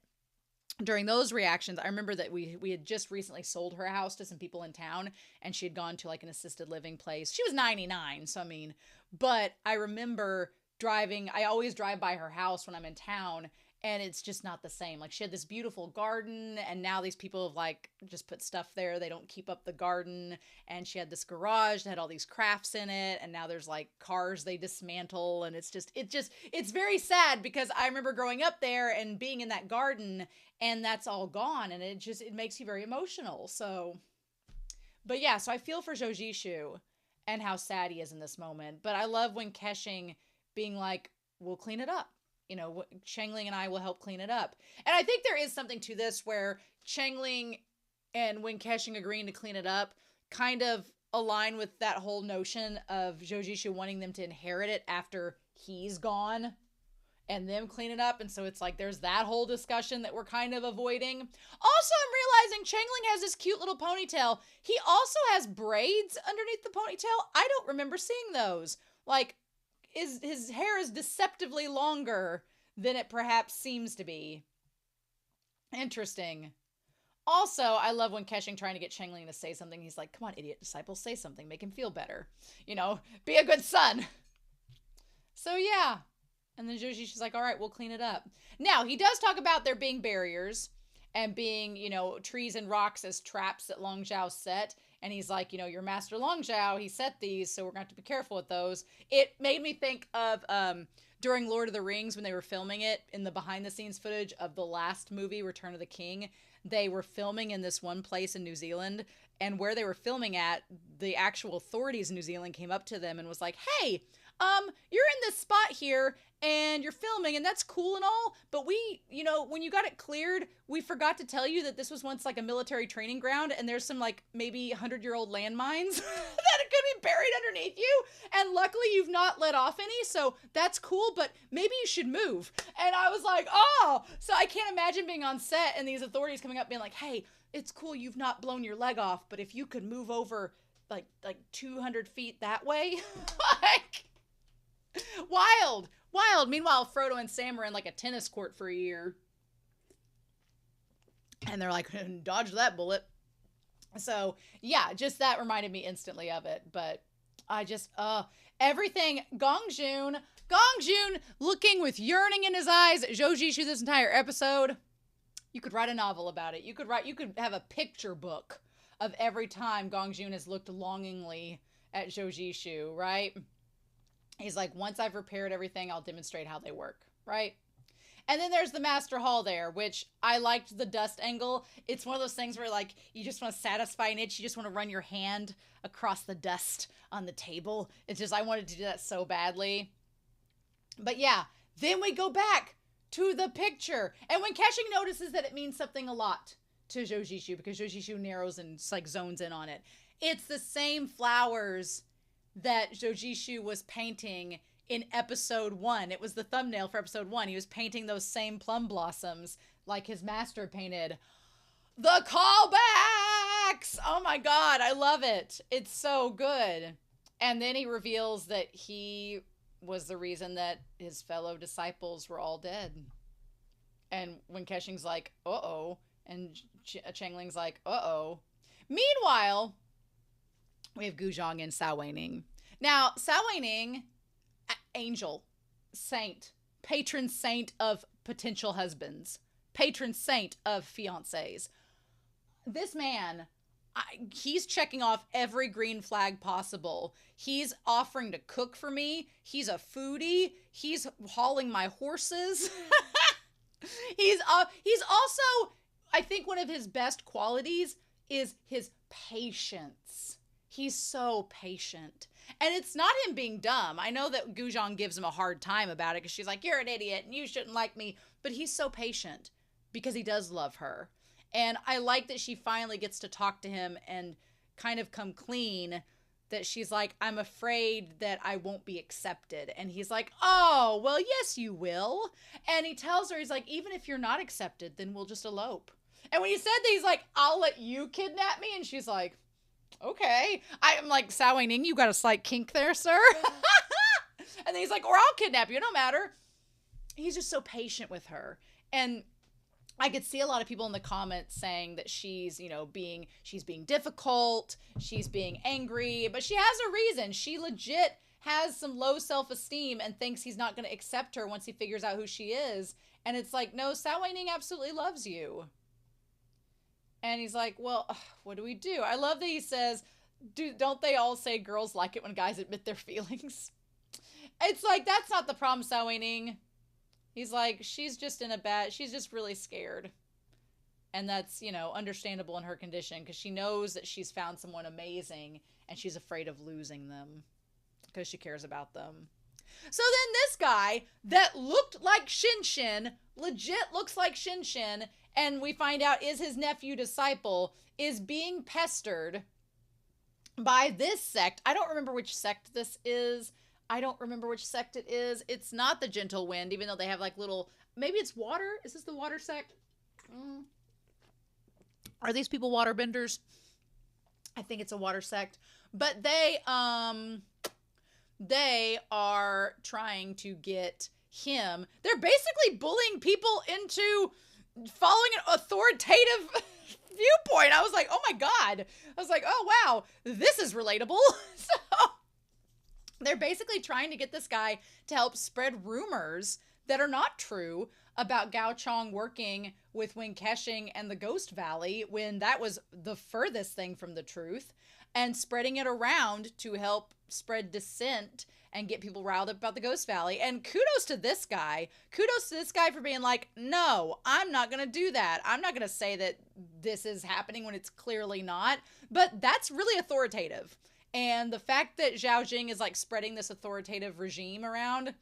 A: during those reactions, I remember that we had just recently sold her house to some people in town, and she had gone to like an assisted living place. She was 99, so I mean, but I remember driving, I always drive by her house when I'm in town, and it's just not the same. Like she had this beautiful garden, and now these people have like just put stuff there. They don't keep up the garden. And she had this garage that had all these crafts in it, and now there's like cars they dismantle, and it's very sad because I remember growing up there and being in that garden, and that's all gone, and it makes you very emotional. So, but yeah, so I feel for Zhou Zishu and how sad he is in this moment. But I love when KeXing being like, "We'll clean it up. You know, Xiangling and I will help clean it up." And I think there is something to this where Xiangling and Wen KeXing agreeing to clean it up kind of align with that whole notion of Zhou Zishu wanting them to inherit it after he's gone and them clean it up. And so it's like there's that whole discussion that we're kind of avoiding. Also, I'm realizing Xiangling has this cute little ponytail. He also has braids underneath the ponytail. I don't remember seeing those. Like, his hair is deceptively longer than it perhaps seems to be. Interesting. Also, I love when KeXing trying to get Xiangling to say something. He's like, "Come on, idiot disciple, say something. Make him feel better. You know, be a good son." So, yeah. And then Zhou Zishu's like, "All right, we'll clean it up." Now, he does talk about there being barriers and being, you know, trees and rocks as traps that Long Zhao set. And he's like, you know, your master Long Zhao, he set these, so we're going to have to be careful with those. It made me think of during Lord of the Rings, when they were filming it, in the behind the scenes footage of the last movie, Return of the King, they were filming in this one place in New Zealand, and where they were filming at, the actual authorities in New Zealand came up to them and was like, hey, you're in this spot here and you're filming, and that's cool and all, but we, you know, when you got it cleared, we forgot to tell you that this was once like a military training ground, and there's some like maybe 100-year-old landmines that could be buried underneath you, and luckily you've not let off any, so that's cool, but maybe you should move. And I was like, oh, so I can't imagine being on set and these authorities coming up being like, hey, it's cool you've not blown your leg off, but if you could move over like 200 feet that way, like, wild. Meanwhile, Frodo and Sam are in like a tennis court for a year. And they're like, dodge that bullet. So, yeah, just that reminded me instantly of it. But I just, everything, Gong Jun looking with yearning in his eyes, Zhou Zishu this entire episode. You could write a novel about it. You could have a picture book of every time Gong Jun has looked longingly at Zhou Zishu, right? He's like, once I've repaired everything, I'll demonstrate how they work, right? And then there's the Master Hall there, which I liked the dust angle. It's one of those things where, like, you just want to satisfy an itch. You just want to run your hand across the dust on the table. It's just, I wanted to do that so badly. But yeah, then we go back to the picture. And when KeXing notices that it means something a lot to Zhou Zishu, because Zhou Zishu narrows and like zones in on it. It's the same flowers that Zhou Zishu was painting in episode 1. It was the thumbnail for episode 1. He was painting those same plum blossoms like his master painted. The callbacks! Oh my god, I love it. It's so good. And then he reveals that he was the reason that his fellow disciples were all dead. And when KeXing's like, uh-oh, and Changling's like, uh-oh. Meanwhile, we have Guzhong and Sao Weining. Now, Sao Weining, angel, saint, patron saint of potential husbands, patron saint of fiancés. This man, he's checking off every green flag possible. He's offering to cook for me. He's a foodie. He's hauling my horses. He's also, I think one of his best qualities is his patience. He's so patient. And it's not him being dumb. I know that Guzhong gives him a hard time about it because she's like, you're an idiot and you shouldn't like me. But he's so patient because he does love her. And I like that she finally gets to talk to him and kind of come clean, that she's like, I'm afraid that I won't be accepted. And he's like, oh, well, yes, you will. And he tells her, he's like, even if you're not accepted, then we'll just elope. And when he said that, he's like, I'll let you kidnap me. And she's like, okay. I'm like, Sao Weining, you got a slight kink there, sir. And then he's like, or I'll kidnap you. It don't matter. He's just so patient with her. And I could see a lot of people in the comments saying that she's, she's being difficult. She's being angry. But she has a reason. She legit has some low self-esteem and thinks he's not going to accept her once he figures out who she is. And it's like, no, Sao Weining absolutely loves you. And he's like, well, what do we do? I love that he says, don't they all say girls like it when guys admit their feelings? It's like, that's not the problem, Sao Weining. He's like, she's just really scared. And that's, understandable in her condition because she knows that she's found someone amazing and she's afraid of losing them because she cares about them. So then this guy that looked like Shin, legit looks like Shin, and we find out is his nephew disciple, is being pestered by this sect. I don't remember which sect this is. It's not the Gentle Wind, even though they have like little, maybe it's water. Is this the water sect? Are these people water benders? I think it's a water sect, but they are trying to get him. They're basically bullying people into following an authoritative viewpoint. I was like, oh my God. I was like, oh wow, this is relatable. So they're basically trying to get this guy to help spread rumors that are not true about Gao Chong working with Wen KeXing and the Ghost Valley when that was the furthest thing from the truth, and spreading it around to help spread dissent and get people riled up about the Ghost Valley. And kudos to this guy. Kudos to this guy for being like, no, I'm not going to do that. I'm not going to say that this is happening when it's clearly not. But that's really authoritative. And the fact that Zhao Jing is like spreading this authoritative regime around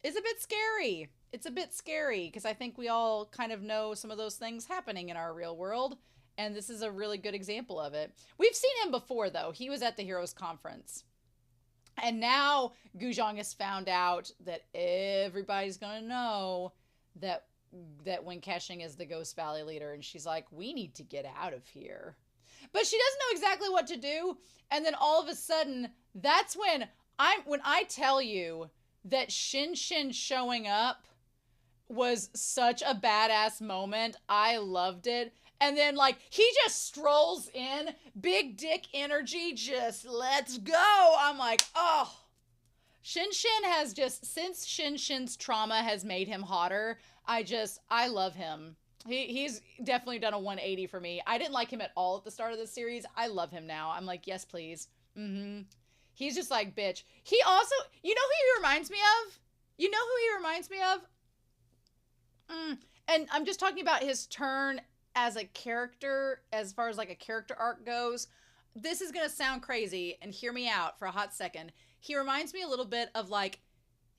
A: is a bit scary. It's a bit scary because I think we all kind of know some of those things happening in our real world. And this is a really good example of it. We've seen him before, though. He was at the Heroes Conference. And now Guzhong has found out that everybody's going to know that Wen KeXing is the Ghost Valley leader. And she's like, we need to get out of here. But she doesn't know exactly what to do. And then all of a sudden, that's when I tell you that Shin showing up was such a badass moment. I loved it. And then, like, he just strolls in, big dick energy, just let's go. I'm like, oh. Shin has just, since Shin's trauma has made him hotter, I love him. He's definitely done a 180 for me. I didn't like him at all at the start of the series. I love him now. I'm like, yes, please. He's just like, bitch. He also, you know who he reminds me of? You know who he reminds me of? And I'm just talking about his turn as a character, as far as like a character arc goes. This is going to sound crazy, and hear me out for a hot second. He reminds me a little bit of like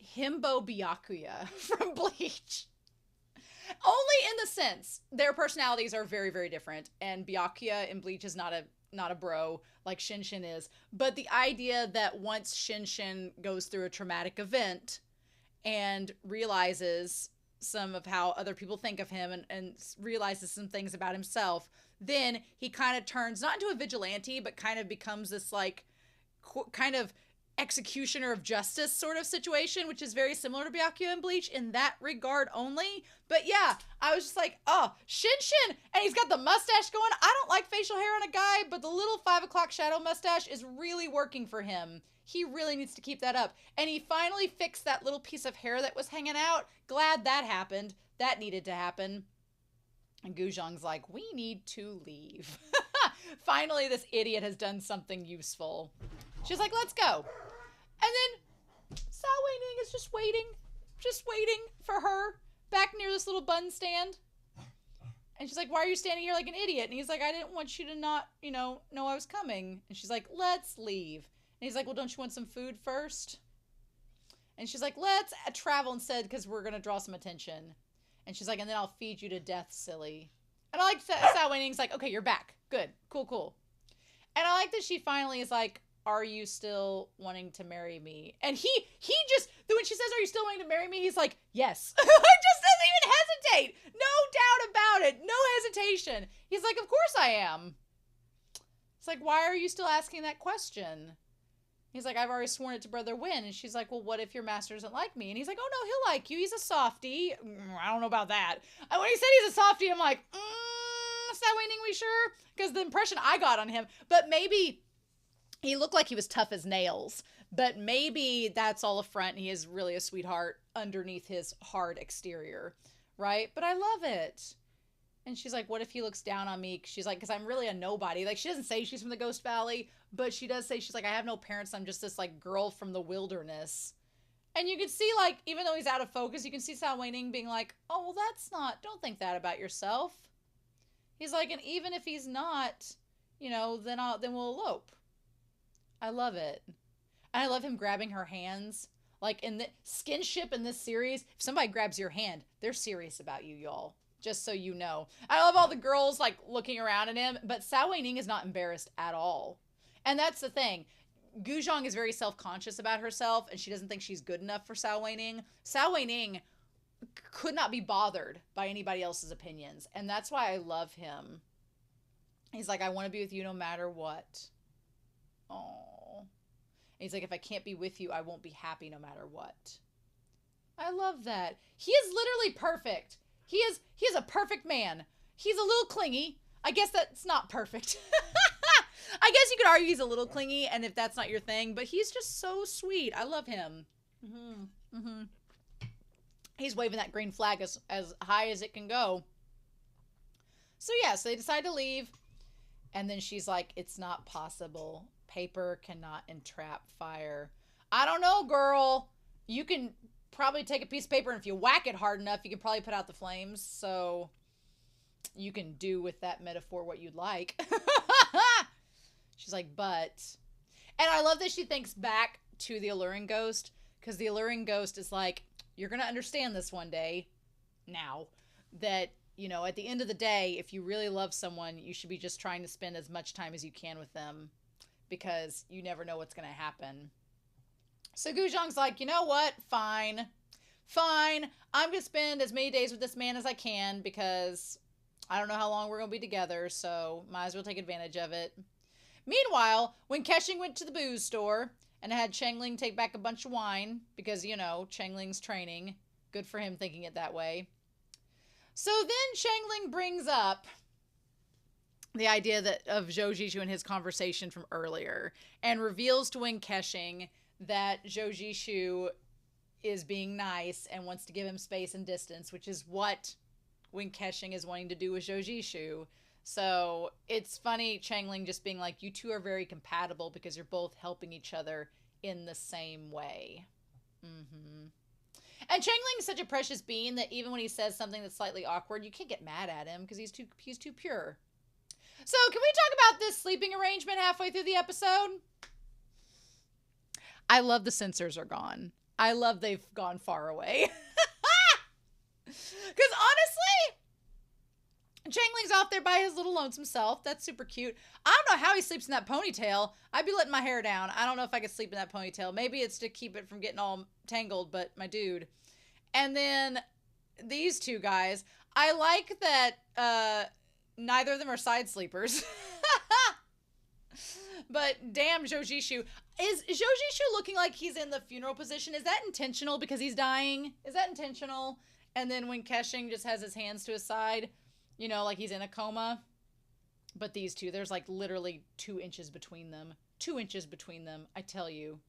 A: Himbo Byakuya from Bleach. Only in the sense their personalities are very, very different, and Byakuya in Bleach is not a bro like Shin is. But the idea that once Shin goes through a traumatic event and realizes some of how other people think of him and realizes some things about himself, then he kind of turns not into a vigilante, but kind of becomes this like kind of executioner of justice sort of situation, which is very similar to Byakuya and Bleach in that regard only. But yeah, I was just like, oh, Shin, and he's got the mustache going. I don't like facial hair on a guy, but the little 5 o'clock shadow mustache is really working for him. He really needs to keep that up. And he finally fixed that little piece of hair that was hanging out. Glad that happened. That needed to happen. And Guzhong's like, we need to leave. Finally, this idiot has done something useful. She's like, let's go. And then Sao Weining is just waiting for her back near this little bun stand. And she's like, why are you standing here like an idiot? And he's like, I didn't want you to not, know I was coming. And she's like, let's leave. And he's like, well, don't you want some food first? And she's like, let's travel instead because we're going to draw some attention. And she's like, and then I'll feed you to death, silly. And I like Sao Weining's like, okay, you're back. Good. Cool. And I like that she finally is like, are you still wanting to marry me? And he just, when she says, are you still wanting to marry me? He's like, yes. Just doesn't even hesitate. No doubt about it. No hesitation. He's like, of course I am. It's like, why are you still asking that question? He's like, I've already sworn it to Brother Wen. And she's like, well, what if your master doesn't like me? And he's like, oh, no, he'll like you. He's a softie. I don't know about that. And when he said he's a softie, I'm like, Sao Weining, we sure? Because the impression I got on him, but maybe he looked like he was tough as nails, but maybe that's all a front. He is really a sweetheart underneath his hard exterior, right? But I love it. And she's like, what if he looks down on me? She's like, because I'm really a nobody. Like, she doesn't say she's from the Ghost Valley, but she does say, she's like, I have no parents. I'm just this, like, girl from the wilderness. And you can see, like, even though he's out of focus, you can see Sao Weining being like, oh, well, that's not, don't think that about yourself. He's like, and even if he's not, then we'll elope. I love it. And I love him grabbing her hands. Like, in the skinship in this series, if somebody grabs your hand, they're serious about you, y'all. Just so you know. I love all the girls, like, looking around at him, but Sao Weining is not embarrassed at all. And that's the thing. Guzhong is very self-conscious about herself, and she doesn't think she's good enough for Sao Weining. Sao Weining could not be bothered by anybody else's opinions, and that's why I love him. He's like, I want to be with you no matter what. Oh. He's like, if I can't be with you, I won't be happy no matter what. I love that. He is literally perfect. He is a perfect man. He's a little clingy. I guess that's not perfect. I guess you could argue he's a little clingy, and if that's not your thing, but he's just so sweet. I love him. He's waving that green flag as high as it can go. So yeah, so they decide to leave, and then she's like, it's not possible. Paper cannot entrap fire. I don't know, girl. You can probably take a piece of paper and if you whack it hard enough, you can probably put out the flames. So you can do with that metaphor what you'd like. She's like, but. And I love that she thinks back to the alluring ghost, because the alluring ghost is like, you're going to understand this one day now, that, you know, at the end of the day, if you really love someone, you should be just trying to spend as much time as you can with them, because you never know what's going to happen. So Guzhang's like, you know what? Fine. I'm going to spend as many days with this man as I can, because I don't know how long we're going to be together, so might as well take advantage of it. Meanwhile, when KeXing went to the booze store and had Changling take back a bunch of wine, because, you know, Changling's training. Good for him thinking it that way. So then Changling brings up the idea that of Zhou Zishu and his conversation from earlier, and reveals to Wen KeXing that Zhou Zishu is being nice and wants to give him space and distance, which is what Wen KeXing is wanting to do with Zhou Zishu. So it's funny, Changling just being like, you two are very compatible because you're both helping each other in the same way. And Changling is such a precious being that even when he says something that's slightly awkward, you can't get mad at him because he's too pure. So can we talk about this sleeping arrangement halfway through the episode? I love the censors are gone. I love they've gone far away. Because honestly, Changling's off there by his little lonesome self. That's super cute. I don't know how he sleeps in that ponytail. I'd be letting my hair down. I don't know if I could sleep in that ponytail. Maybe it's to keep it from getting all tangled, but my dude. And then these two guys. I like that neither of them are side sleepers. But damn, Zhou Zishu. Is Zhou Zishu looking like he's in the funeral position? Is that intentional because he's dying? Is that intentional? And then when KeXing just has his hands to his side, you know, like he's in a coma. But these two, there's like literally 2 inches between them. 2 inches between them, I tell you.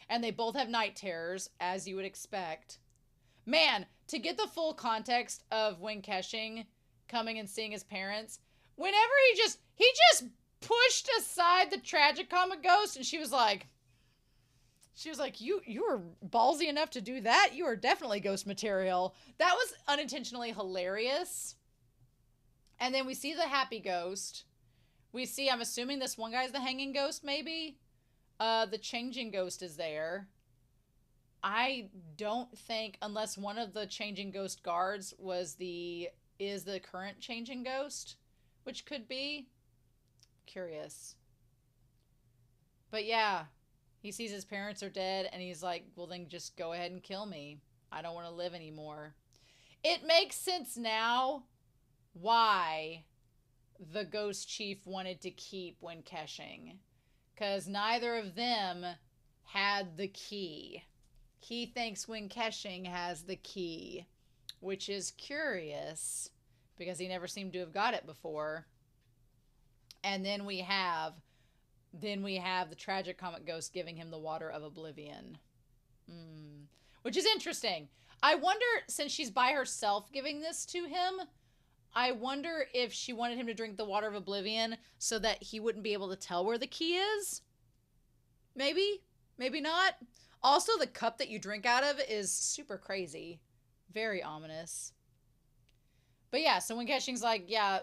A: And they both have night terrors, as you would expect. Man, to get the full context of Wen KeXing coming and seeing his parents, whenever he just pushed aside the tragicomic ghost, and she was like, you were ballsy enough to do that? You are definitely ghost material. That was unintentionally hilarious. And then we see the happy ghost. We see, I'm assuming this one guy's the hanging ghost, maybe? The changing ghost is there. I don't think, unless one of the changing ghost guards is the current changing ghost, which could be. Curious. But yeah, he sees his parents are dead and he's like, well then just go ahead and kill me. I don't want to live anymore. It makes sense now why the ghost chief wanted to keep Wen KeXing, because neither of them had the key. He thinks Wen KeXing has the key, which is curious because he never seemed to have got it before. And then we have the tragic comic ghost giving him the water of oblivion. Which is interesting. I wonder, since she's by herself giving this to him, I wonder if she wanted him to drink the water of oblivion so that he wouldn't be able to tell where the key is. Maybe. Maybe not. Also, the cup that you drink out of is super crazy. Very ominous. But yeah, so when Kexing's like, yeah,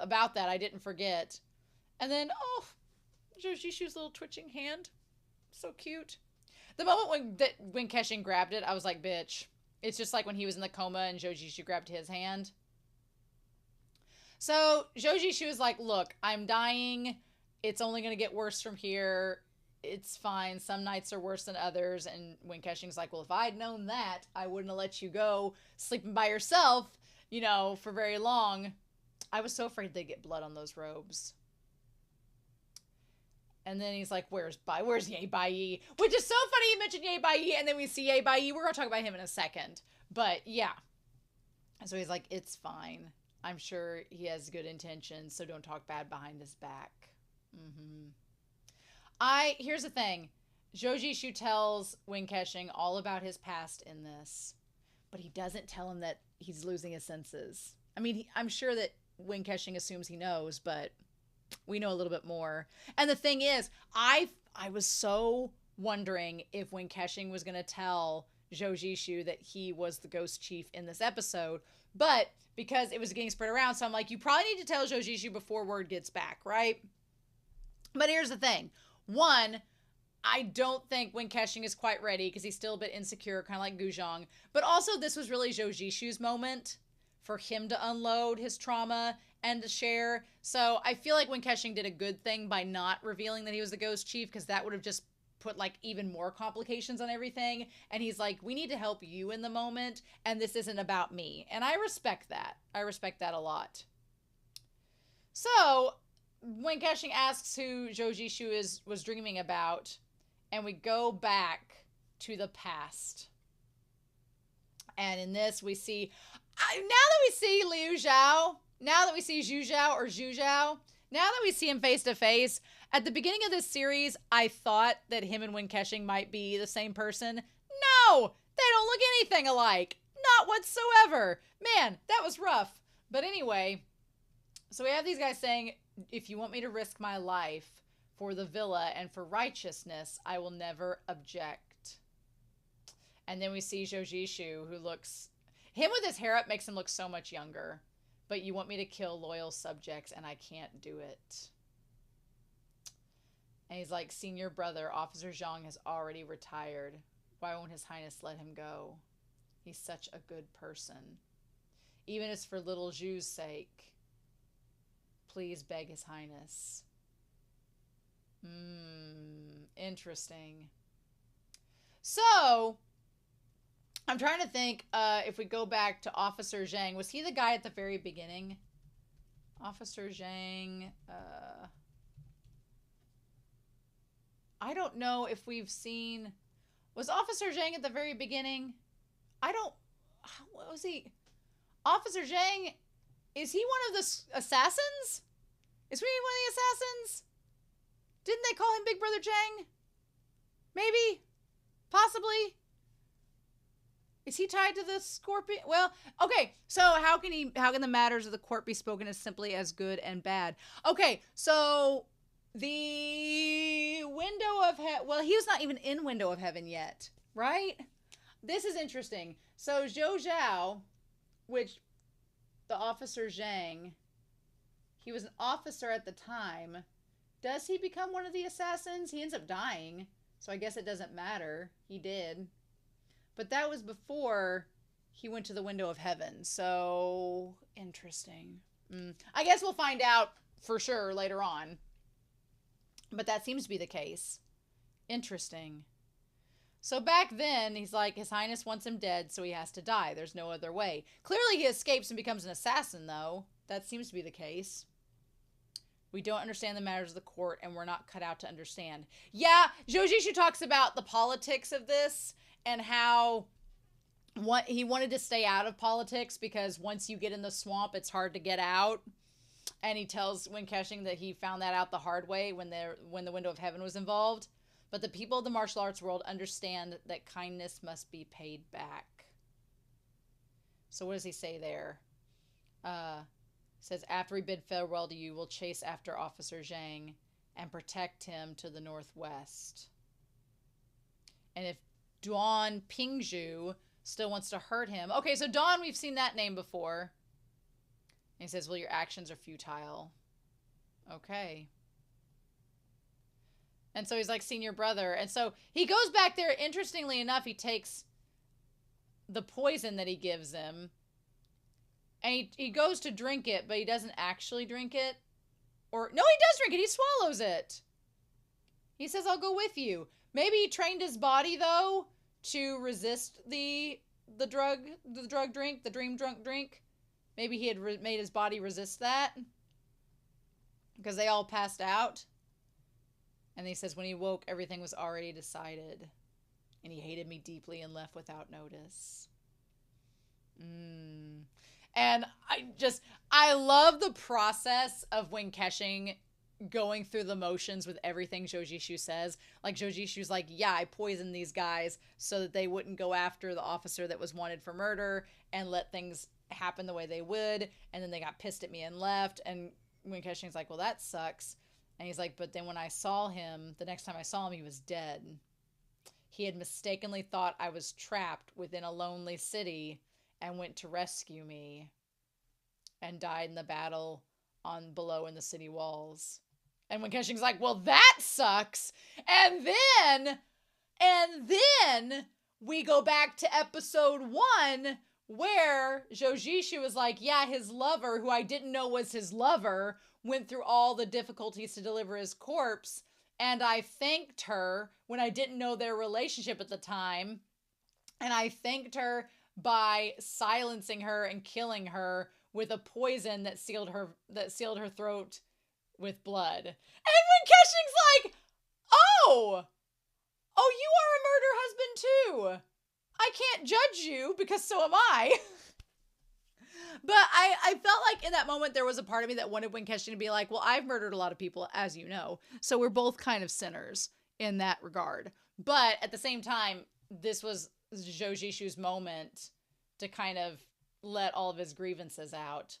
A: about that, I didn't forget. And then, oh, Zhou Zishu's little twitching hand. So cute. The moment when KeXing grabbed it, I was like, bitch. It's just like when he was in the coma and Zhou Zishu grabbed his hand. So Zhou Zishu is like, look, I'm dying. It's only going to get worse from here. It's fine. Some nights are worse than others. And when KeXing's like, well, if I'd known that, I wouldn't have let you go sleeping by yourself, you know, for very long. I was so afraid they'd get blood on those robes. And then he's like, where's Ye Bai? Which is so funny you mentioned Ye Bai, and then we see Ye Bai. We're going to talk about him in a second. But yeah. And so he's like, it's fine. I'm sure he has good intentions, so don't talk bad behind his back. Here's the thing. Zhou Zishu tells Wen KeXing all about his past in this, but he doesn't tell him that he's losing his senses. I mean, I'm sure that Wen KeXing assumes he knows, but we know a little bit more. And the thing is, I was so wondering if Wen KeXing was going to tell Zhou Zishu that he was the ghost chief in this episode. But because it was getting spread around, so I'm like, you probably need to tell Zhou Zishu before word gets back, right? But here's the thing. One, I don't think Wen KeXing is quite ready because he's still a bit insecure, kind of like Guzhong. But also, this was really Zhou Zishu's moment for him to unload his trauma and to share. So I feel like Wen KeXing did a good thing by not revealing that he was the ghost chief, because that would have just put like even more complications on everything. And he's like, we need to help you in the moment, and this isn't about me. And I respect that. I respect that a lot. So Wen KeXing asks who Zhou Zishu was dreaming about, and we go back to the past. And in this we see, now that we see Liu Zhao, now that we see Zhu Zhao or Zhu Zhao, now that we see him face to face, at the beginning of this series, I thought that him and Wen KeXing might be the same person. No, they don't look anything alike. Not whatsoever. Man, that was rough. But anyway, so we have these guys saying, if you want me to risk my life for the villa and for righteousness, I will never object. And then we see Zhou Zishu, who looks, him with his hair up makes him look so much younger. But you want me to kill loyal subjects, and I can't do it. And he's like, senior brother, Officer Zhang has already retired. Why won't His Highness let him go? He's such a good person. Even if it's for little Zhu's sake. Please beg His Highness. Interesting. So, I'm trying to think if we go back to Officer Zhang. Was he the guy at the very beginning? Officer Zhang. I don't know if we've seen... Was Officer Zhang at the very beginning? What was he? Officer Zhang, is he one of the assassins? Is he one of the assassins? Didn't they call him Big Brother Zhang? Maybe? Possibly? Is he tied to the Scorpion? Well, okay, so how can the matters of the court be spoken as simply as good and bad? Okay, so the window of heaven, well, he was not even in window of heaven yet, right? This is interesting. So Zhou Zhao, which the Officer Zhang, he was an officer at the time. Does he become one of the assassins? He ends up dying, so I guess it doesn't matter. He did. But that was before he went to the window of heaven. So, interesting. I guess we'll find out for sure later on. But that seems to be the case. Interesting. So back then, he's like, His Highness wants him dead, so he has to die. There's no other way. Clearly he escapes and becomes an assassin, though. That seems to be the case. We don't understand the matters of the court, and we're not cut out to understand. Yeah, Zhou Zishu talks about the politics of this, and how he wanted to stay out of politics because once you get in the swamp, it's hard to get out. And he tells Wen KeXing that he found that out the hard way when the window of heaven was involved. But the people of the martial arts world understand that kindness must be paid back. So what does he say there? Says, after we bid farewell to you, we'll chase after Officer Zhang and protect him to the northwest. And if Duan Pingzhu still wants to hurt him. Okay, so Dawn, we've seen that name before. And he says, well, your actions are futile. Okay. And so he's like, senior brother. And so he goes back there. Interestingly enough, he takes the poison that he gives him. And he goes to drink it, but he doesn't actually drink it. Or, no, he does drink it. He swallows it. He says, I'll go with you. Maybe he trained his body, though, to resist the dream drunk drink. Maybe he had made his body resist that. Because they all passed out. And he says, when he woke, everything was already decided. And he hated me deeply and left without notice. And I love the process of Wen KeXing going through the motions with everything Zhou Zishu says. Like, Zhou Zishu's like, yeah, I poisoned these guys so that they wouldn't go after the officer that was wanted for murder and let things happen the way they would. And then they got pissed at me and left. And Wen KeXing's like, well, that sucks. And he's like, but then when I saw him, the next time I saw him, he was dead. He had mistakenly thought I was trapped within a lonely city and went to rescue me and died in the battle on below in the city walls. And when KeXing's like, well, that sucks. And then we go back to episode 1 where Zhou Zishu is like, yeah, his lover, who I didn't know was his lover, went through all the difficulties to deliver his corpse. And I thanked her when I didn't know their relationship at the time. And I thanked her by silencing her and killing her with a poison that sealed her throat with blood. And when KeXing's like, oh, you are a murder husband too. I can't judge you because so am I. But I felt like in that moment there was a part of me that wanted Wen KeXing to be like, well, I've murdered a lot of people, as you know. So we're both kind of sinners in that regard. But at the same time, this was Zhou Zishu's moment to kind of let all of his grievances out.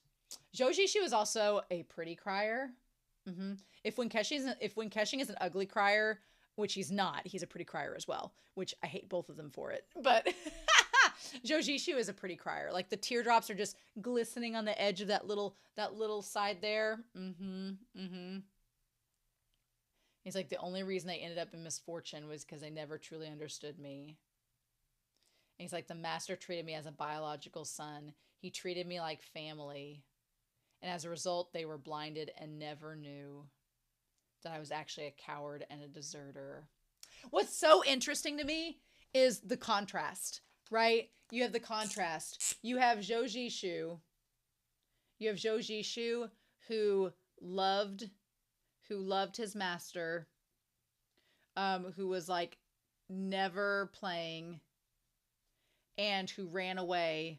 A: Zhou Zishu is also a pretty crier. If Wen KeXing is an ugly crier, which he's not, he's a pretty crier as well, which I hate both of them for it. But Zhou Zishu is a pretty crier. Like the teardrops are just glistening on the edge of that little side there. He's like, the only reason I ended up in misfortune was because they never truly understood me. And he's like, the master treated me as a biological son. He treated me like family. And as a result, they were blinded and never knew that I was actually a coward and a deserter. What's so interesting to me is the contrast, right? You have the contrast. You have Zhou Zishu. You have Zhou Zishu who loved his master, who was like never playing, and who ran away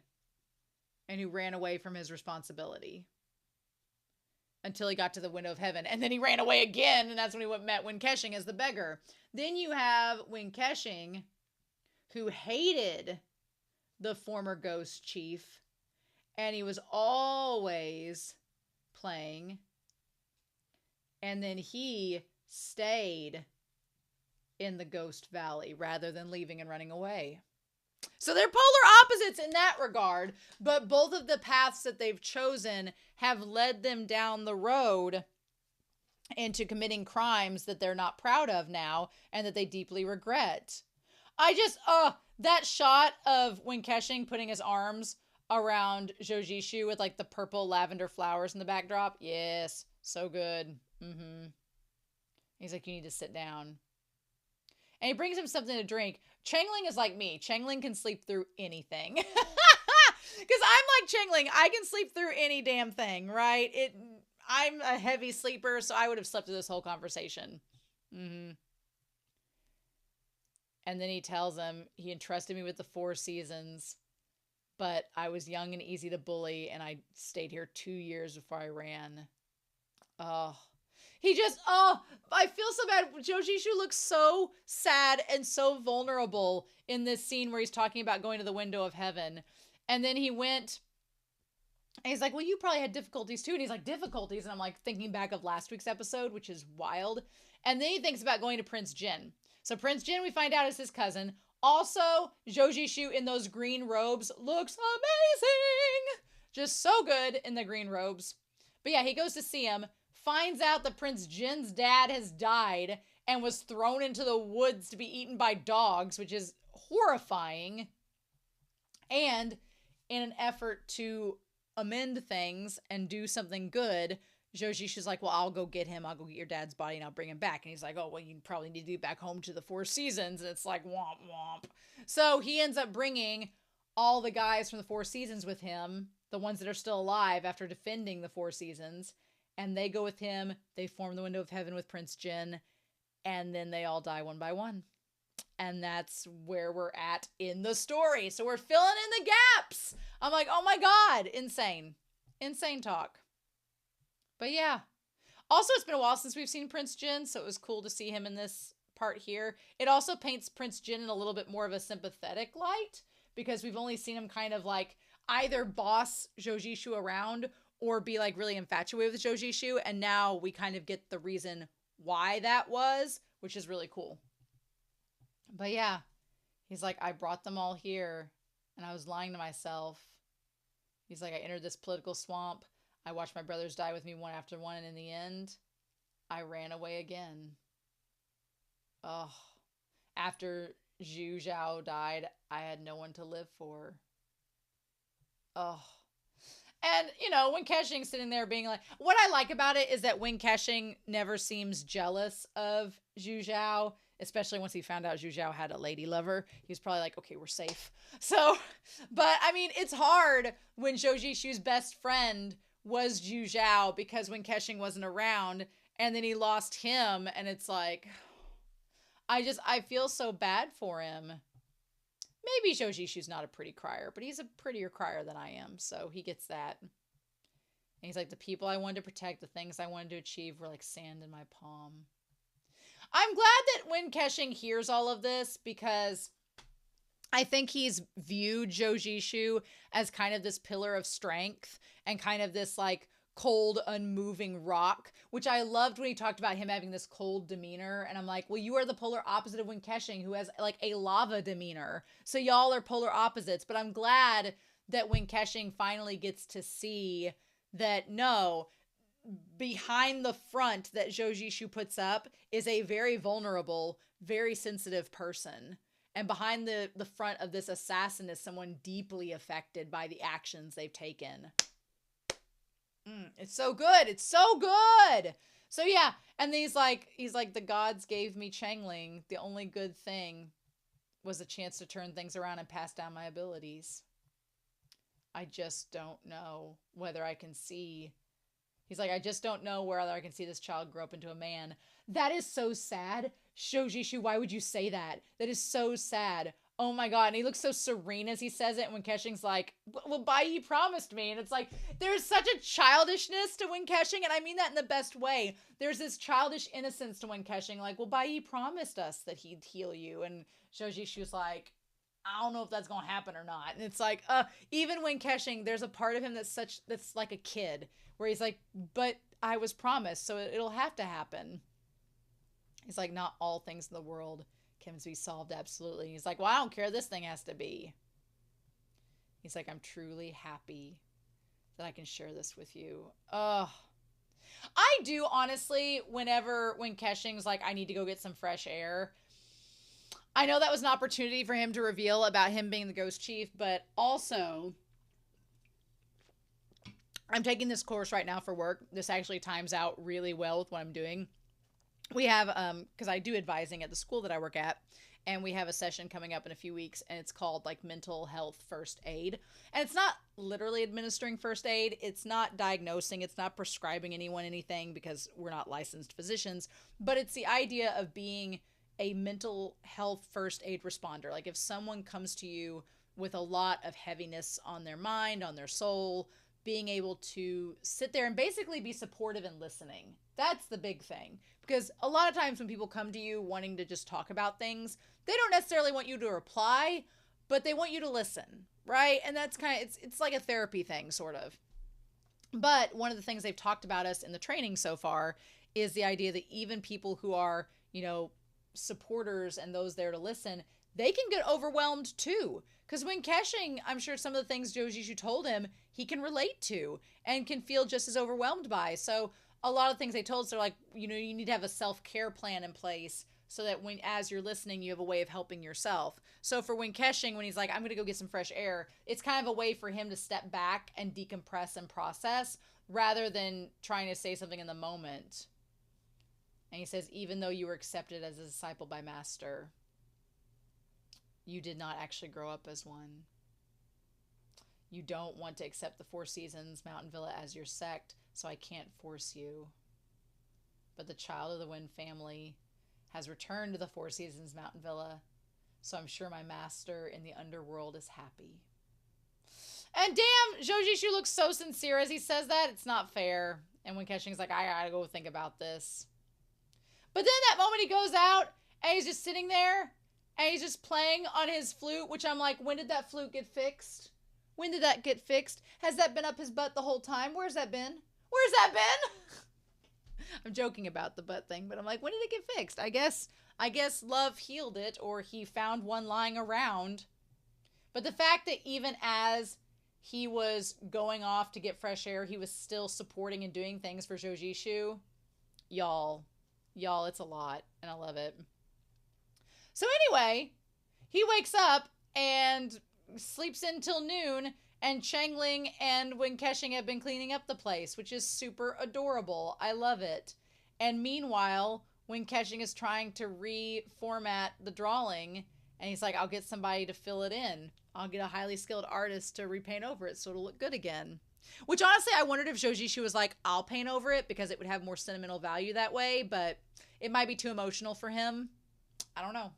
A: from his responsibility until he got to the window of heaven. And then he ran away again, and that's when he met Wen KeXing as the beggar. Then you have Wen KeXing, who hated the former ghost chief, and he was always playing. And then he stayed in the Ghost Valley rather than leaving and running away. So they're polar opposites in that regard, but both of the paths that they've chosen have led them down the road into committing crimes that they're not proud of now and that they deeply regret. That shot of Wen KeXing putting his arms around Zhou Zishu with like the purple lavender flowers in the backdrop. Yes, so good. He's like, you need to sit down. And he brings him something to drink. Changling is like me. Changling can sleep through anything. Because I'm like Changling. I can sleep through any damn thing, right? I'm a heavy sleeper, so I would have slept through this whole conversation. And then he tells him he entrusted me with the 4 seasons, but I was young and easy to bully, and I stayed here 2 years before I ran. I feel so bad. Zhou Zishu looks so sad and so vulnerable in this scene where he's talking about going to the window of heaven. And then he went, and he's like, well, you probably had difficulties too. And he's like, difficulties? And I'm like thinking back of last week's episode, which is wild. And then he thinks about going to Prince Jin. So Prince Jin, we find out, is his cousin. Also, Zhou Zishu in those green robes looks amazing. Just so good in the green robes. But yeah, he goes to see him, finds out that Prince Jin's dad has died and was thrown into the woods to be eaten by dogs, which is horrifying. And in an effort to amend things and do something good, Zhou Zishu's like, well, I'll go get him. I'll go get your dad's body and I'll bring him back. And he's like, oh, well, you probably need to get back home to the 4 seasons. And it's like, womp, womp. So he ends up bringing all the guys from the 4 seasons with him, the ones that are still alive after defending the 4 seasons. And they go with him. They form the window of heaven with Prince Jin. And then they all die one by one. And that's where we're at in the story. So we're filling in the gaps. I'm like, oh my God, insane. Insane talk. But yeah. Also, it's been a while since we've seen Prince Jin, so it was cool to see him in this part here. It also paints Prince Jin in a little bit more of a sympathetic light, because we've only seen him kind of like either boss Zhou Zishu around or be like really infatuated with Zhou Zishu, and now we kind of get the reason why that was, which is really cool. But yeah, he's like, I brought them all here, and I was lying to myself. He's like, I entered this political swamp. I watched my brothers die with me one after one, and in the end, I ran away again. Oh, after Zhu Zhao died, I had no one to live for. Oh. And, you know, Wen KeXing's sitting there being like, what I like about it is that Wen KeXing never seems jealous of Zhu Zhao, especially once he found out Zhu Zhao had a lady lover. He was probably like, okay, we're safe. So, but I mean, it's hard when Zhou Zishu's best friend was Zhu Zhao because Wen KeXing wasn't around, and then he lost him, and it's like, I feel so bad for him. Maybe Zhou Zishu's not a pretty crier, but he's a prettier crier than I am, so he gets that. And he's like, the people I wanted to protect, the things I wanted to achieve were like sand in my palm. I'm glad that Wen KeXing hears all of this, because I think he's viewed Zhou Zishu as kind of this pillar of strength and kind of this like cold, unmoving rock, which I loved when he talked about him having this cold demeanor. And I'm like, well, you are the polar opposite of Wen KeXing, who has like a lava demeanor. So y'all are polar opposites. But I'm glad that Wen KeXing finally gets to see that no, behind the front that Zhou Zishu puts up is a very vulnerable, very sensitive person. And behind the front of this assassin is someone deeply affected by the actions they've taken. It's so good. It's so good. So yeah, and he's like, the gods gave me Changling. The only good thing was a chance to turn things around and pass down my abilities. I just don't know whether I can see. He's like, I just don't know whether I can see this child grow up into a man. That is so sad. Zhou Zishu, why would you say that? That is so sad. Oh my God. And he looks so serene as he says it. And Wen KeXing's like, well, Bai Yi promised me. And it's like, there's such a childishness to Wen KeXing. And I mean that in the best way. There's this childish innocence to Wen KeXing. Like, well, Bai Yi promised us that he'd heal you. And Zhou Zishu's like, I don't know if that's going to happen or not. And it's like, even Wen KeXing, there's a part of him that's like a kid where he's like, but I was promised, so it'll have to happen. He's like, not all things in the world can be solved absolutely. He's like, well, I don't care. This thing has to be. He's like, I'm truly happy that I can share this with you. I do, honestly, whenever Wen KeXing's like, I need to go get some fresh air. I know that was an opportunity for him to reveal about him being the ghost chief, but also, I'm taking this course right now for work. This actually times out really well with what I'm doing. We have, because I do advising at the school that I work at, and we have a session coming up in a few weeks, and it's called like mental health first aid. And it's not literally administering first aid. It's not diagnosing. It's not prescribing anyone anything, because we're not licensed physicians, but it's the idea of being a mental health first aid responder. Like if someone comes to you with a lot of heaviness on their mind, on their soul, being able to sit there and basically be supportive and listening. That's the big thing. Because a lot of times when people come to you wanting to just talk about things, they don't necessarily want you to reply, but they want you to listen, right? And that's kind of, it's like a therapy thing, sort of. But one of the things they've talked about us in the training so far is the idea that even people who are, you know, supporters and those there to listen, they can get overwhelmed too. Because Wen KeXing, I'm sure some of the things Zhou Zishu told him, he can relate to and can feel just as overwhelmed by. So a lot of things they told us are like, you know, you need to have a self-care plan in place so that when, as you're listening, you have a way of helping yourself. So for Wen KeXing, when he's like, I'm going to go get some fresh air, it's kind of a way for him to step back and decompress and process rather than trying to say something in the moment. And he says, even though you were accepted as a disciple by Master, you did not actually grow up as one. You don't want to accept the Four Seasons Mountain Villa as your sect, so I can't force you. But the child of the Wind family has returned to the Four Seasons Mountain Villa, so I'm sure my master in the underworld is happy. And damn, Zhou Zishu looks so sincere as he says that. It's not fair. And Wen KeXing's like, I gotta go think about this. But then that moment he goes out and he's just sitting there and he's just playing on his flute, which I'm like, when did that flute get fixed? When did that get fixed? Has that been up his butt the whole time? Where's that been? Where's that been? I'm joking about the butt thing, but I'm like, when did it get fixed? I guess I guess love healed it, or he found one lying around. But the fact that even as he was going off to get fresh air, he was still supporting and doing things for Zhou Zishu. Y'all, it's a lot, and I love it. So anyway, he wakes up and sleeps until noon, and Xiangling and Wen KeXing have been cleaning up the place, which is super adorable. I love it. And meanwhile, Wen KeXing is trying to reformat the drawing, and he's like, I'll get somebody to fill it in. I'll get a highly skilled artist to repaint over it so it'll look good again. Which honestly, I wondered if Zhou Zishu was like, I'll paint over it because it would have more sentimental value that way, but it might be too emotional for him. I don't know.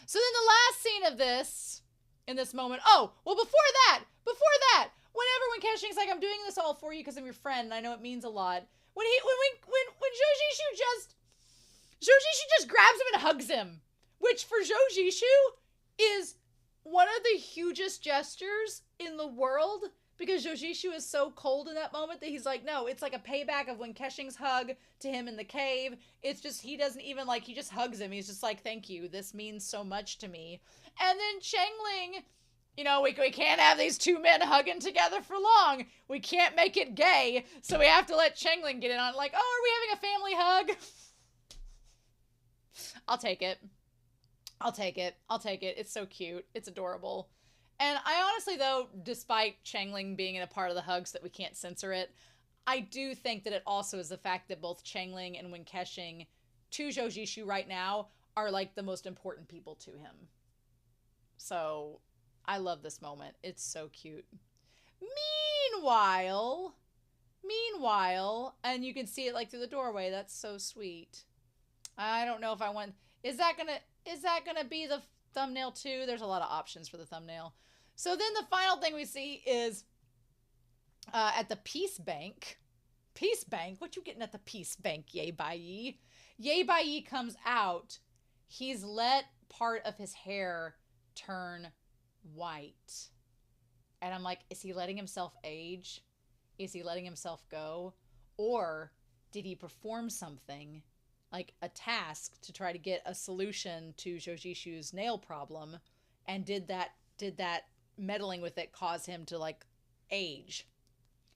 A: So then the last scene of this, in this moment, before that, whenever Wen KeXing's like, I'm doing this all for you because I'm your friend and I know it means a lot. When Zhou Zishu just grabs him and hugs him, which for Zhou Zishu is one of the hugest gestures in the world, because Zhou Zishu is so cold in that moment that he's like, no, it's like a payback of Wen KeXing's hug to him in the cave. It's just, he doesn't even like, he just hugs him. He's just like, thank you. This means so much to me. And then Xiangling, you know, we can't have these two men hugging together for long. We can't make it gay. So we have to let Xiangling get in on it. Like, oh, are we having a family hug? I'll take it. It's so cute. It's adorable. And I honestly, though, despite Xiangling being in a part of the hugs that we can't censor it, I do think that it also is the fact that both Xiangling and Wen KeXing to Zhou Zishu right now are like the most important people to him. So I love this moment. It's so cute. Meanwhile, and you can see it like through the doorway. That's so sweet. I don't know if I want, is that gonna be the thumbnail too? There's a lot of options for the thumbnail. So then the final thing we see is at the Peace Bank. Peace Bank? What you getting at the Peace Bank, Ye Bai Yi? Ye Bai Yi comes out. He's let part of his hair turn white. And I'm like, is he letting himself age? Is he letting himself go? Or did he perform something, like a task, to try to get a solution to Zhou Zishu's nail problem? And did that meddling with it cause him to like age?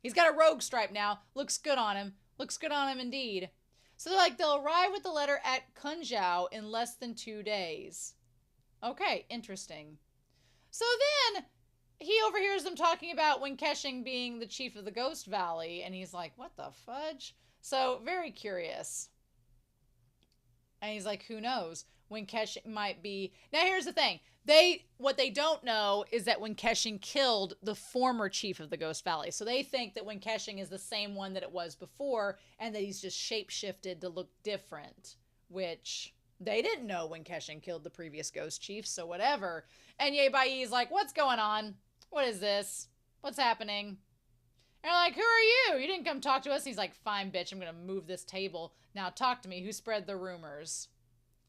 A: He's got a rogue stripe now. Looks good on him. Looks good on him indeed. So they're like, they'll arrive with the letter at Kunzhao in less than 2 days. Okay, interesting. So then he overhears them talking about Wen KeXing being the chief of the Ghost Valley, and he's like, what the fudge? So very curious. And he's like, who knows? Wen KeXing might be... Now here's the thing. What they don't know is that Wen KeXing killed the former chief of the Ghost Valley. So they think that Wen KeXing is the same one that it was before, and that he's just shapeshifted to look different, which they didn't know Wen KeXing killed the previous ghost chief, so whatever. And Ye Bai Yi's like, what's going on? What is this? What's happening? And they're like, who are you? You didn't come talk to us. And he's like, fine, bitch, I'm going to move this table. Now talk to me. Who spread the rumors?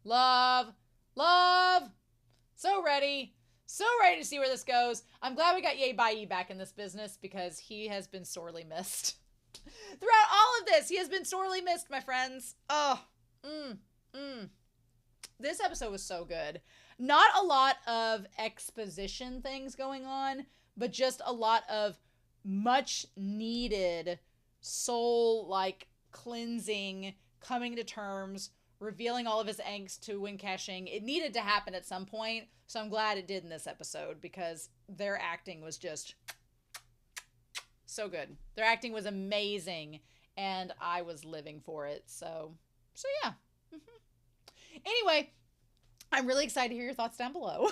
A: Love. So ready to see where this goes. I'm glad we got Ye Bai Yi back in this business, because he has been sorely missed. Throughout all of this, he has been sorely missed, my friends. This episode was so good. Not a lot of exposition things going on, but just a lot of much needed soul, like, cleansing, coming to terms, revealing all of his angst to Wen KeXing. It needed to happen at some point, so I'm glad it did in this episode, because their acting was just so good. Their acting was amazing, and I was living for it. So yeah. Anyway, I'm really excited to hear your thoughts down below.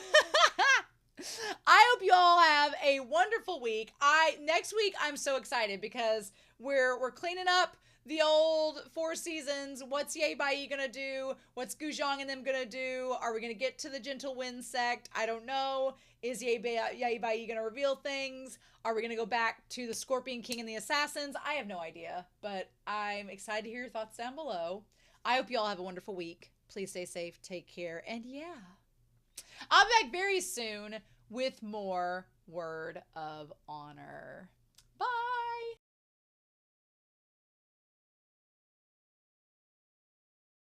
A: I hope you all have a wonderful week. Next week I'm so excited, because we're cleaning up the old Four Seasons. What's Ye Bai Yi gonna do? What's Guzhang and them gonna do? Are we gonna get to the Gentle Wind sect? I don't know. Is Ye Bai Yi gonna reveal things? Are we gonna go back to the Scorpion King and the Assassins? I have no idea, but I'm excited to hear your thoughts down below. I hope you all have a wonderful week. Please stay safe, take care, and yeah. I'll be back very soon with more Word of Honor.